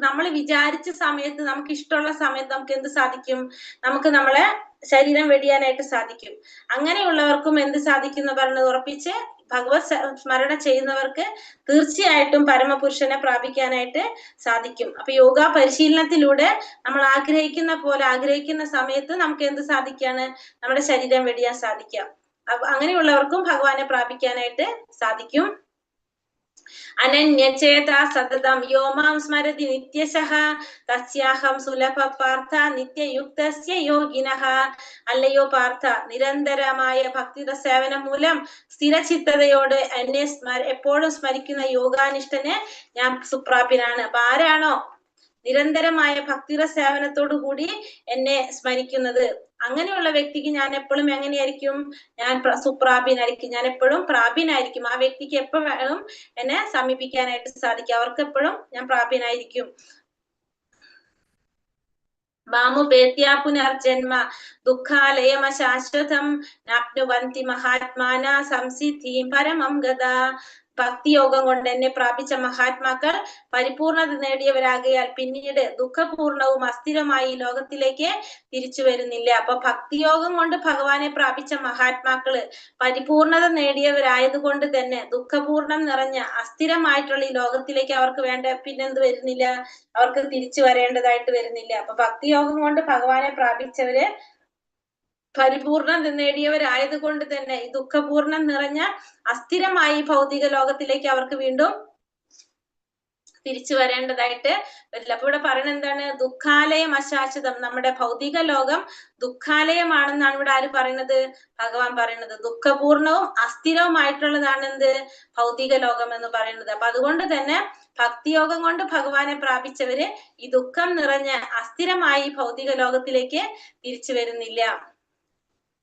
നമ്മൾ വിചാരിച്ച സമയത്ത്, നമുക്ക് ഇഷ്ടമുള്ള സമയത്ത് നമുക്ക് എന്ത് സാധിക്കും? നമുക്ക് നമ്മളെ ശരീരം വെടിയാനായിട്ട് സാധിക്കും. അങ്ങനെയുള്ളവർക്കും എന്ത് സാധിക്കും എന്ന് പറഞ്ഞ് ഉറപ്പിച്ച് ഭഗവത് സ്മരണ ചെയ്യുന്നവർക്ക് തീർച്ചയായിട്ടും പരമപുരുഷനെ പ്രാപിക്കാനായിട്ട് സാധിക്കും. അപ്പൊ യോഗ പരിശീലനത്തിലൂടെ നമ്മൾ ആഗ്രഹിക്കുന്ന സമയത്ത് നമുക്ക് എന്ത് സാധിക്കാണ്? നമ്മുടെ ശരീരം വെടിയാൻ സാധിക്കാം. അങ്ങനെയുള്ളവർക്കും ഭഗവാനെ പ്രാപിക്കാനായിട്ട് സാധിക്കും. അനന്യചേതാ സതതം യോ മാം സ്മരതി നിത്യശഃ തസ്യാഹം സുലഭ പാർത്ഥ നിത്യയുക്തസ്യ യോഗിനഃ. അല്ലയോ പാർത്ഥ, നിരന്തരമായ ഭക്തിയുടെ സേവനം മൂലം സ്ഥിരചിത്തതയോട് എന്നെ എപ്പോഴും സ്മരിക്കുന്ന യോഗാനിഷ്ഠന് ഞാൻ സുപ്രാപ്യനാണ്. അപ്പൊ ആരാണോ നിരന്തരമായ ഭക്തിയുടെ സേവനത്തോടു കൂടി എന്നെ സ്മരിക്കുന്നത്, അങ്ങനെയുള്ള വ്യക്തിക്ക് ഞാൻ എപ്പോഴും എങ്ങനെയായിരിക്കും? ഞാൻ സുപ്രാപ്യനായിരിക്കും, ഞാൻ എപ്പോഴും പ്രാപ്യനായിരിക്കും. ആ വ്യക്തിക്ക് എപ്പോഴും എന്നെ സമീപിക്കാനായിട്ട് സാധിക്കും, അവർക്ക് എപ്പോഴും ഞാൻ പ്രാപ്യനായിരിക്കും. മാമുപേത്യ പുനർജന്മ ദുഃഖാലയമ ശാശ്വതം നാപ്നുവന്തി മഹാത്മാന സംസിദ്ധിം പരമം ഗതാ. ഭക്തിയോഗം കൊണ്ട് എന്നെ പ്രാപിച്ച മഹാത്മാക്കൾ പരിപൂർണത നേടിയവരാകയാൽ പിന്നീട് ദുഃഖപൂർണവും അസ്ഥിരമായി ഈ ലോകത്തിലേക്ക് തിരിച്ചു വരുന്നില്ല. അപ്പൊ ഭക്തിയോഗം കൊണ്ട് ഭഗവാനെ പ്രാപിച്ച മഹാത്മാക്കള് പരിപൂർണത നേടിയവരായതുകൊണ്ട് തന്നെ ദുഃഖപൂർണം നിറഞ്ഞ അസ്ഥിരമായിട്ടുള്ള ഈ ലോകത്തിലേക്ക് അവർക്ക് വേണ്ട പിന്നെന്ത് വരുന്നില്ല? അവർക്ക് തിരിച്ചു വരേണ്ടതായിട്ട് വരുന്നില്ല. അപ്പൊ ഭക്തിയോഗം കൊണ്ട് ഭഗവാനെ പ്രാപിച്ചവര് പരിപൂർണം നേടിയവരായത് കൊണ്ട് തന്നെ ഈ ദുഃഖപൂർണം നിറഞ്ഞ അസ്ഥിരമായി ഭൗതിക ലോകത്തിലേക്ക് അവർക്ക് വീണ്ടും തിരിച്ചു വരേണ്ടതായിട്ട് വരില്ല. അപ്പൊ ഇവിടെ പറയുന്നത് എന്താണ്? ദുഃഖാലയം അശാശ്വതം. നമ്മുടെ ഭൗതിക ലോകം ദുഃഖാലയമാണെന്നാണ് ഇവിടെ ആര് പറയുന്നത്? ഭഗവാൻ പറയുന്നത്. ദുഃഖപൂർണവും അസ്ഥിരവുമായിട്ടുള്ളതാണ് എന്ത്? ഭൗതിക ലോകം എന്ന് പറയുന്നത്. അപ്പൊ അതുകൊണ്ട് തന്നെ ഭക്തിയോഗം കൊണ്ട് ഭഗവാനെ പ്രാപിച്ചവര് ഈ ദുഃഖം നിറഞ്ഞ അസ്ഥിരമായി ഭൗതിക ലോകത്തിലേക്ക് തിരിച്ചു വരുന്നില്ല.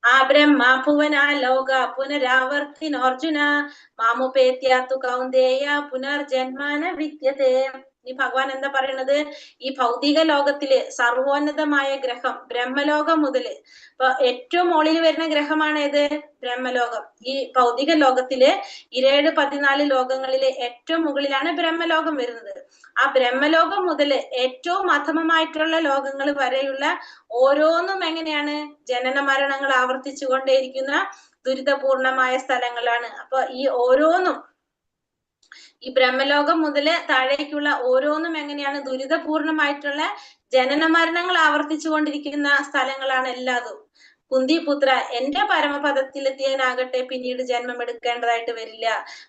ആ ബ്രഹ്മ ഭുവന ലോക പുനരാവർത്തിനോർജുന മാമുപേത്യാത്തു കൗന്ദേയ പുനർജന്മന വിദ്യതേ. ഈ ഭഗവാൻ എന്താ പറയണത്? ഈ ഭൗതിക ലോകത്തില് സർവോന്നതമായ ഗ്രഹം ബ്രഹ്മലോകം മുതല്, ഇപ്പൊ ഏറ്റവും മുകളിൽ വരുന്ന ഗ്രഹമാണ് ഏത്? ബ്രഹ്മലോകം. ഈ ഭൗതിക ലോകത്തില് 14 ലോകങ്ങളിലെ ഏറ്റവും മുകളിലാണ് ബ്രഹ്മലോകം വരുന്നത്. ആ ബ്രഹ്മലോകം മുതല് ഏറ്റവും അധമമായിട്ടുള്ള ലോകങ്ങൾ വരെയുള്ള ഓരോന്നും എങ്ങനെയാണ്? ജനന മരണങ്ങൾ ആവർത്തിച്ചു കൊണ്ടേയിരിക്കുന്ന ദുരിതപൂർണമായ സ്ഥലങ്ങളാണ്. അപ്പൊ ഈ ഓരോന്നും ഈ ബ്രഹ്മലോകം മുതല് താഴേക്കുള്ള ഓരോന്നും എങ്ങനെയാണ്? ദുരിതപൂർണമായിട്ടുള്ള ജനന മരണങ്ങൾ ആവർത്തിച്ചു കൊണ്ടിരിക്കുന്ന സ്ഥലങ്ങളാണ് എല്ലാതും. കുന്തിപുത്ര, എന്റെ പരമപദത്തിലെത്തിയനാകട്ടെ പിന്നീട് ജന്മം എടുക്കേണ്ടതായിട്ട് വരില്ല.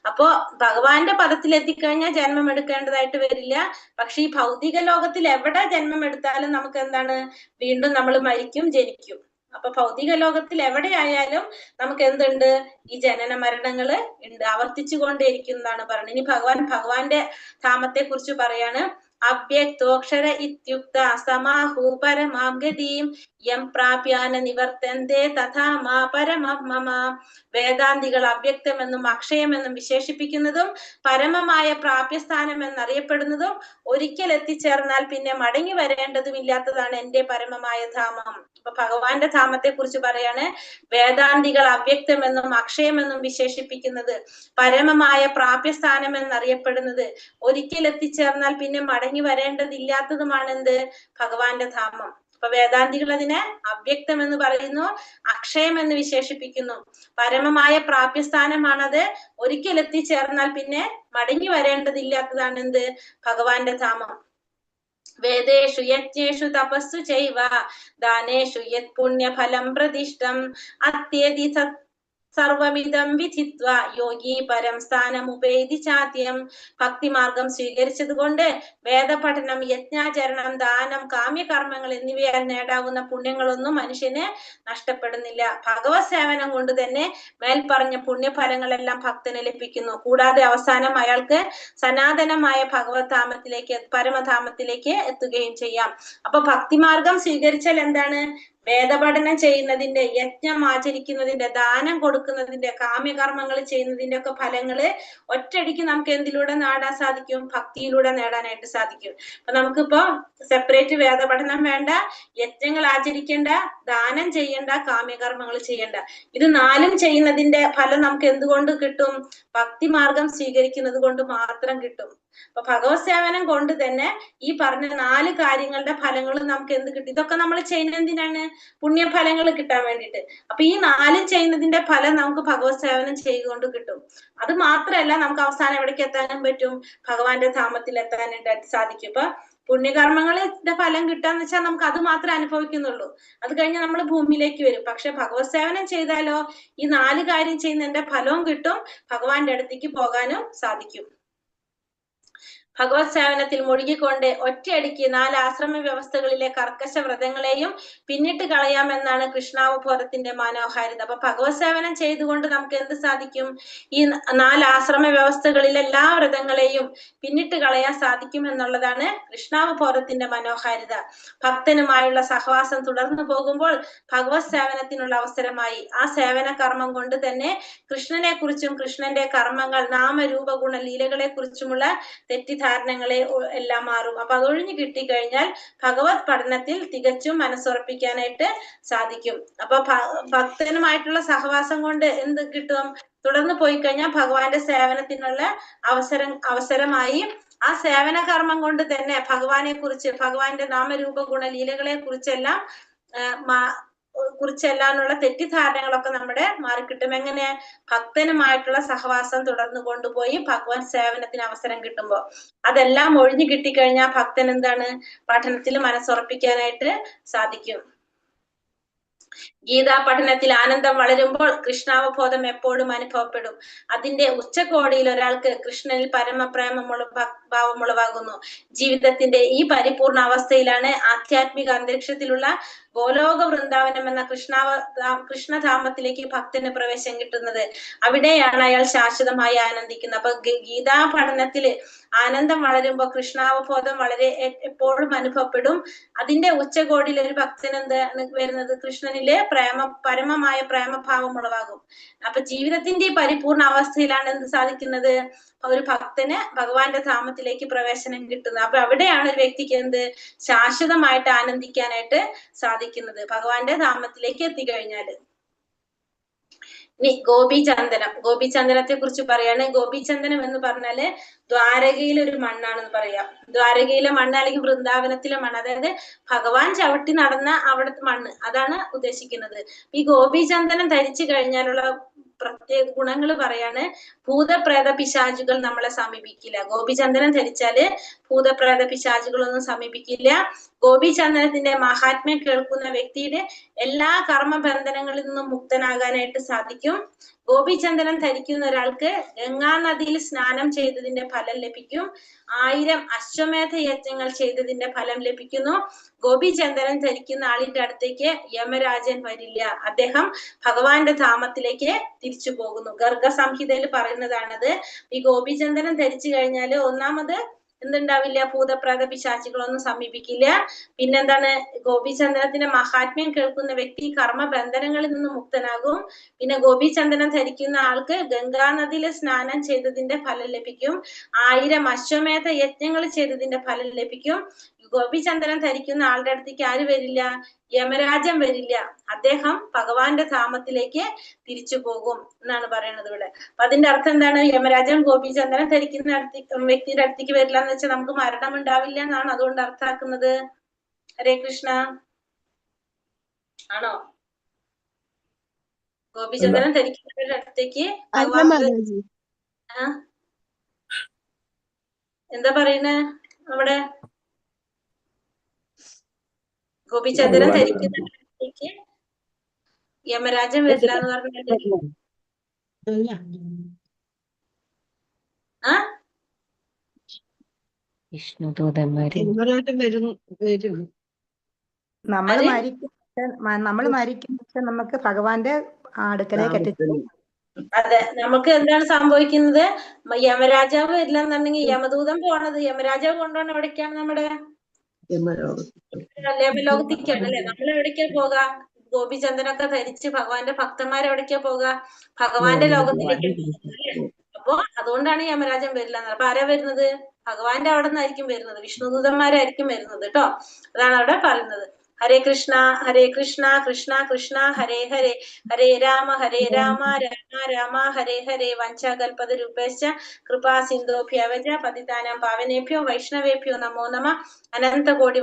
അപ്പോ ഭഗവാന്റെ പദത്തിൽ എത്തിക്കഴിഞ്ഞാൽ ജന്മം എടുക്കേണ്ടതായിട്ട് വരില്ല. പക്ഷെ ഈ ഭൗതിക ലോകത്തിൽ എവിടെ ജന്മം എടുത്താലും നമുക്ക് എന്താണ്? വീണ്ടും നമ്മൾ മരിക്കും, ജനിക്കും. അപ്പൊ ഭൗതിക ലോകത്തിൽ എവിടെയായാലും നമുക്ക് എന്തുണ്ട്? ഈ ജനന മരണങ്ങള് ഉണ്ട്, ആവർത്തിച്ചു കൊണ്ടേയിരിക്കുന്നതാണ് പറയുന്നത്. ഇനി ഭഗവാന്റെ ധാമത്തെ കുറിച്ച് പറയാണ്. അവ്യക്തോക്ഷര ഇത്യുക്ത സമാഹു പരമാം ഗതിം യം പ്രാപ്യാന നിവർത്തന്തേ തഥാ മാ പരമം മമ. വേദാന്തികൾ അവ്യക്തമെന്നും അക്ഷയമെന്നും വിശേഷിപ്പിക്കുന്നതും പരമമായ പ്രാപ്യസ്ഥാനം എന്നറിയപ്പെടുന്നതും ഒരിക്കൽ എത്തിച്ചേർന്നാൽ പിന്നെ മടങ്ങി വരേണ്ടതുമില്ലാത്തതാണ് എന്റെ പരമമായ ധാമം. അപ്പൊ ഭഗവാന്റെ ധാമത്തെ കുറിച്ച് പറയാണ്. വേദാന്തികൾ അവ്യക്തമെന്നും അക്ഷയമെന്നും വിശേഷിപ്പിക്കുന്നത്, പരമമായ പ്രാപ്യസ്ഥാനം എന്നറിയപ്പെടുന്നത്, ഒരിക്കൽ എത്തിച്ചേർന്നാൽ പിന്നെ മടങ്ങി വരേണ്ടതില്ലാത്തതുമാണ് എന്ത്? ഭഗവാന്റെ ധാമം. അപ്പൊ വേദാന്തികൾ അതിനെ അവ്യക്തം എന്ന് പറയുന്നു, അക്ഷയം എന്ന് വിശേഷിപ്പിക്കുന്നു. പരമമായ പ്രാപ്യസ്ഥാനമാണത്. ഒരിക്കൽ എത്തിച്ചേർന്നാൽ പിന്നെ മടങ്ങി വരേണ്ടതില്ലാത്തതാണ് എന്ത്? ഭഗവാന്റെ ധാമം. വേദേഷു യജ്ഞേഷു തപസ്സു ചൈവ ദാനേഷു യത് പുണ്യഫലം പ്രതിഷ്ഠം അത്യേതി സർവമിതം വിധിത്വ യോഗി പരം സ്ഥാനമുപേതി ചാദ്യം. ഭക്തിമാർഗം സ്വീകരിച്ചത് കൊണ്ട് വേദപഠനം, യജ്ഞാചരണം, ദാനം, കാമ്യകർമ്മങ്ങൾ എന്നിവയാൽ നേടാവുന്ന പുണ്യങ്ങളൊന്നും മനുഷ്യന് നഷ്ടപ്പെടുന്നില്ല. ഭഗവത് സേവനം കൊണ്ട് തന്നെ മേൽപ്പറഞ്ഞ പുണ്യഫലങ്ങളെല്ലാം ഭക്തന് ലഭിക്കുന്നു. കൂടാതെ അവസാനം അയാൾക്ക് സനാതനമായ ഭഗവത് ധാമത്തിലേക്ക്, പരമധാമത്തിലേക്ക് എത്തുകയും ചെയ്യാം. അപ്പൊ ഭക്തിമാർഗം സ്വീകരിച്ചാൽ എന്താണ്? വേദപഠനം ചെയ്യുന്നതിന്റെ, യജ്ഞം ആചരിക്കുന്നതിന്റെ, ദാനം കൊടുക്കുന്നതിന്റെ, കാമ്യകർമ്മങ്ങൾ ചെയ്യുന്നതിന്റെ ഒക്കെ ഫലങ്ങള് ഒറ്റയടിക്ക് നമുക്ക് എന്തിലൂടെ നേടാൻ സാധിക്കും? ഭക്തിയിലൂടെ നേടാനായിട്ട് സാധിക്കും. അപ്പൊ നമുക്കിപ്പോ സെപ്പറേറ്റ് വേദപഠനം വേണ്ട, യജ്ഞങ്ങൾ ആചരിക്കേണ്ട, ദാനം ചെയ്യേണ്ട, കാമ്യകർമ്മങ്ങൾ ചെയ്യേണ്ട. ഇത് 4 ചെയ്യുന്നതിന്റെ ഫലം നമുക്ക് എന്തുകൊണ്ട് കിട്ടും? ഭക്തിമാർഗം സ്വീകരിക്കുന്നത് കൊണ്ട് മാത്രം കിട്ടും. അപ്പൊ ഭഗവത് സേവനം കൊണ്ട് തന്നെ ഈ പറഞ്ഞ 4 കാര്യങ്ങളുടെ ഫലങ്ങളും നമുക്ക് എന്ത് കിട്ടും? ഇതൊക്കെ നമ്മൾ ചെയ്യുന്നത് എന്തിനാണ്? പുണ്യഫലങ്ങൾ കിട്ടാൻ വേണ്ടിയിട്ട്. അപ്പൊ ഈ 4 ചെയ്യുന്നതിന്റെ ഫലം നമുക്ക് ഭഗവത് സേവനം ചെയ്തുകൊണ്ട് കിട്ടും. അത് മാത്രമല്ല, നമുക്ക് അവസാനം എവിടേക്ക് എത്താനും പറ്റും? ഭഗവാന്റെ ധാമത്തിൽ എത്താനായിട്ട് സാധിക്കും. ഇപ്പൊ പുണ്യകർമ്മങ്ങളുടെ ഫലം കിട്ടാന്ന് വെച്ചാൽ നമുക്ക് അത് മാത്രമേ അനുഭവിക്കുന്നുള്ളൂ. അത് കഴിഞ്ഞ് നമ്മൾ ഭൂമിയിലേക്ക് വരും. പക്ഷെ ഭഗവത് സേവനം ചെയ്താലോ ഈ 4 കാര്യം ചെയ്യുന്നതിന്റെ ഫലവും കിട്ടും, ഭഗവാന്റെ അടുത്തേക്ക് പോകാനും സാധിക്കും. ഭഗവത് സേവനത്തിൽ മുഴുകിക്കൊണ്ട് ഒറ്റയടിക്ക് 4 ആശ്രമ വ്യവസ്ഥകളിലെ കർക്കശ വ്രതങ്ങളെയും പിന്നിട്ട് കളയാമെന്നാണ് കൃഷ്ണാവബോധത്തിന്റെ മനോഹാരിത. അപ്പൊ ഭഗവത് സേവനം ചെയ്തുകൊണ്ട് നമുക്ക് എന്ത് സാധിക്കും? ഈ 4 ആശ്രമ വ്യവസ്ഥകളിലെ എല്ലാ വ്രതങ്ങളെയും പിന്നിട്ട് കളയാൻ സാധിക്കും എന്നുള്ളതാണ് കൃഷ്ണാവബോധത്തിന്റെ മനോഹാരിത. ഭക്തനുമായുള്ള സഹവാസം തുടർന്നു പോകുമ്പോൾ ഭഗവത് സേവനത്തിനുള്ള അവസരമായി. ആ സേവന കർമ്മം കൊണ്ട് തന്നെ കൃഷ്ണനെ കുറിച്ചും കൃഷ്ണന്റെ കർമ്മങ്ങൾ, നാമരൂപ ഗുണ ലീലകളെ കുറിച്ചുമുള്ള തെറ്റിദ്ധാരണകളെ എല്ലാം മാറും. അപ്പൊ അതൊഴിഞ്ഞു കിട്ടിക്കഴിഞ്ഞാൽ ഭഗവത് പഠനത്തിൽ തികച്ചും മനസ്സുറപ്പിക്കാനായിട്ട് സാധിക്കും. അപ്പൊ ഭക്തനുമായിട്ടുള്ള സഹവാസം കൊണ്ട് എന്ത് കിട്ടും? തുടർന്ന് പോയി കഴിഞ്ഞാൽ ഭഗവാന്റെ സേവനത്തിനുള്ള അവസരമായി. ആ സേവന കർമ്മം കൊണ്ട് തന്നെ ഭഗവാനെ കുറിച്ച്, ഭഗവാന്റെ നാമരൂപ ഗുണ ലീലകളെ കുറിച്ചെല്ലാം കുറിച്ചെല്ലാനുള്ള തെറ്റിദ്ധാരണകളൊക്കെ നമ്മുടെ മാറിക്കിട്ടും. എങ്ങനെ? ഭക്തനുമായിട്ടുള്ള സഹവാസം തുടർന്ന് കൊണ്ടുപോയി ഭഗവാൻ സേവനത്തിന് അവസരം കിട്ടുമ്പോ അതെല്ലാം ഒഴിഞ്ഞു കിട്ടിക്കഴിഞ്ഞാൽ ഭക്തൻ എന്താണ്? പഠനത്തിൽ മനസ്സുറപ്പിക്കാനായിട്ട് സാധിക്കും. ഗീതാ പഠനത്തിൽ ആനന്ദം വളരുമ്പോൾ കൃഷ്ണാവബോധം എപ്പോഴും അനുഭവപ്പെടും. അതിന്റെ ഉച്ചകോടിയിൽ ഒരാൾക്ക് കൃഷ്ണനിൽ ഭാവമുളവാകുന്നു. ജീവിതത്തിന്റെ ഈ പരിപൂർണ അവസ്ഥയിലാണ് ആധ്യാത്മിക അന്തരീക്ഷത്തിലുള്ള ഗോലോക വൃന്ദാവനം എന്ന കൃഷ്ണധാമത്തിലേക്ക് ഭക്തന് പ്രവേശം കിട്ടുന്നത്. അവിടെയാണ് അയാൾ ശാശ്വതമായി ആനന്ദിക്കുന്നത്. അപ്പൊ ഗീതാ പഠനത്തില് ആനന്ദം വളരുമ്പോ കൃഷ്ണാവബോധം വളരെ എപ്പോഴും അനുഭവപ്പെടും. അതിന്റെ ഉച്ചകോടിയിൽ ഒരു ഭക്തൻ എന്താണ് വരുന്നത്? കൃഷ്ണനിലെ പരമമായ പ്രേമഭാവം ഉളവാകും. അപ്പൊ ജീവിതത്തിന്റെ ഈ പരിപൂർണ അവസ്ഥയിലാണ് എന്ത് സാധിക്കുന്നത്? ഒരു ഭക്തന് ഭഗവാന്റെ ധാമത്തിലേക്ക് പ്രവേശനം കിട്ടുന്നത്. അപ്പൊ അവിടെയാണ് ഒരു വ്യക്തിക്ക് എന്ത് ശാശ്വതമായിട്ട് ആനന്ദിക്കാനായിട്ട് സാധിക്കുന്നത്, ഭഗവാന്റെ ധാമത്തിലേക്ക് എത്തിക്കഴിഞ്ഞാല്. ഇനി ഗോപീചന്ദനം. ഗോപീചന്ദനത്തെ കുറിച്ച് പറയാണ്. ഗോപീചന്ദനം എന്ന് പറഞ്ഞാല് ദ്വാരകയിലെ ഒരു മണ്ണാണെന്ന് പറയാം. ദ്വാരകയിലെ മണ്ണ് അല്ലെങ്കിൽ വൃന്ദാവനത്തിലെ മണ്ണ്, അതായത് ഭഗവാൻ ചവിട്ടി നടന്ന അവിടുത്തെ മണ്ണ്, അതാണ് ഉദ്ദേശിക്കുന്നത്. ഈ ഗോപീചന്ദനം ധരിച്ചു കഴിഞ്ഞാലുള്ള പ്രത്യേക ഗുണങ്ങൾ പറയാണ്. ഭൂതപ്രേത പിശാചുകൾ നമ്മളെ സമീപിക്കില്ല. ഗോപീചന്ദനം ധരിച്ചാല് ഭൂതപ്രേത പിശാചുകളൊന്നും സമീപിക്കില്ല. ഗോപീചന്ദനത്തിന്റെ മഹാത്മ്യം കേൾക്കുന്ന വ്യക്തിയുടെ എല്ലാ കർമ്മബന്ധനങ്ങളിൽ നിന്നും മുക്തനാകാനായിട്ട് സാധിക്കും. ഗോപീചന്ദനം ധരിക്കുന്ന ഒരാൾക്ക് ഗംഗാനദിയിൽ സ്നാനം ചെയ്തതിന്റെ ഫലം ലഭിക്കും. 1000 അശ്വമേധ യജ്ഞങ്ങൾ ചെയ്തതിന്റെ ഫലം ലഭിക്കുന്നു. ഗോപീചന്ദനം ധരിക്കുന്ന ആളിന്റെ അടുത്തേക്ക് യമരാജൻ വരില്ല. അദ്ദേഹം ഭഗവാന്റെ ധാമത്തിലേക്ക് തിരിച്ചു പോകുന്നു. ഗർഗസംഹിതയിൽ പറയുന്നതാണത്. ഈ ഗോപീചന്ദനം ധരിച്ചു കഴിഞ്ഞാല് ഒന്നാമത് എന്തുണ്ടാവില്ല? ഭൂതപ്രേത പിശാചുകളൊന്നും സമീപിക്കില്ല. പിന്നെന്താണ്? ഗോപീചന്ദനത്തിന്റെ മഹാത്മ്യം കേൾക്കുന്ന വ്യക്തി കർമ്മബന്ധനങ്ങളിൽ നിന്ന് മുക്തനാകും. പിന്നെ ഗോപീചന്ദനം ധരിക്കുന്ന ആൾക്ക് ഗംഗാനദിയിലെ സ്നാനം ചെയ്തതിന്റെ ഫലം ലഭിക്കും. 1000 അശ്വമേധ യജ്ഞങ്ങൾ ചെയ്തതിന്റെ ഫലം ലഭിക്കും. ഗോപീചന്ദനം ധരിക്കുന്ന ആളുടെ അടുത്തേക്ക് ആര് വരില്ല? യമരാജൻ വരില്ല. അദ്ദേഹം ഭഗവാന്റെ ധാമത്തിലേക്ക് തിരിച്ചു പോകും എന്നാണ് പറയുന്നത് ഇവിടെ. അപ്പൊ അതിന്റെ അർത്ഥം എന്താണ്? യമരാജൻ ഗോപീചന്ദനം ധരിക്കുന്ന വ്യക്തിയുടെ അടുത്തേക്ക് വരില്ല എന്ന് വെച്ചാൽ നമുക്ക് മരണം ഉണ്ടാവില്ല എന്നാണ് അതുകൊണ്ട് അർത്ഥാക്കുന്നത്. ഹരേ കൃഷ്ണ. ആണോ? ഗോപീചന്ദനം ധരിക്കുന്നവരുടെ അടുത്തേക്ക് എന്താ പറയുന്നേ അവിടെ? ഗോപീചന്ദനം ധരിക്കുന്നവർക്ക് യമരാജൻ വരില്ല എന്ന് പറഞ്ഞാല്
നമ്മൾ മരിക്കും, പക്ഷെ നമുക്ക് ഭഗവാന്റെ അടുക്കലേക്ക് എത്തിച്ചു.
അതെ, നമുക്ക് എന്താണ് സംഭവിക്കുന്നത്? യമരാജാവ് വരില്ല എന്നുണ്ടെങ്കിൽ യമദൂതം പോണത്, യമരാജാവ് കൊണ്ടുപോകണം എവിടേക്കാണ്? നമ്മുടെ യമലോകത്തേക്കാണ് അല്ലെ? നമ്മൾ എവിടേക്കാ പോകാം? ഗോപീചന്ദനൊക്കെ ധരിച്ച് ഭഗവാന്റെ ഭക്തന്മാർ എവിടേക്കാ പോകാ? ഭഗവാന്റെ ലോകത്തിലേക്ക്. അപ്പൊ അതുകൊണ്ടാണ് യമരാജൻ വരില്ല. അപ്പൊ ആരാ വരുന്നത്? ഭഗവാന്റെ അവിടെ നിന്നായിരിക്കും വരുന്നത്, വിഷ്ണുദൂതന്മാരായിരിക്കും വരുന്നത് കേട്ടോ. അതാണ് അവിടെ പറയുന്നത്. ഹരേ കൃഷ്ണ ഹരേ കൃഷ്ണ കൃഷ്ണ കൃഷ്ണ ഹരേ ഹരേ, ഹരേ രാമ രാമ രാമ ഹരേ ഹരേ. വഞ്ചാകൽപതരൂപേശ്ച കൃപാ സിന്ധോഭ്യവച പതിതാനാം പാവനേഭ്യോ വൈഷ്ണവേഭ്യോ നമോ നമഃ. അനന്തകോടി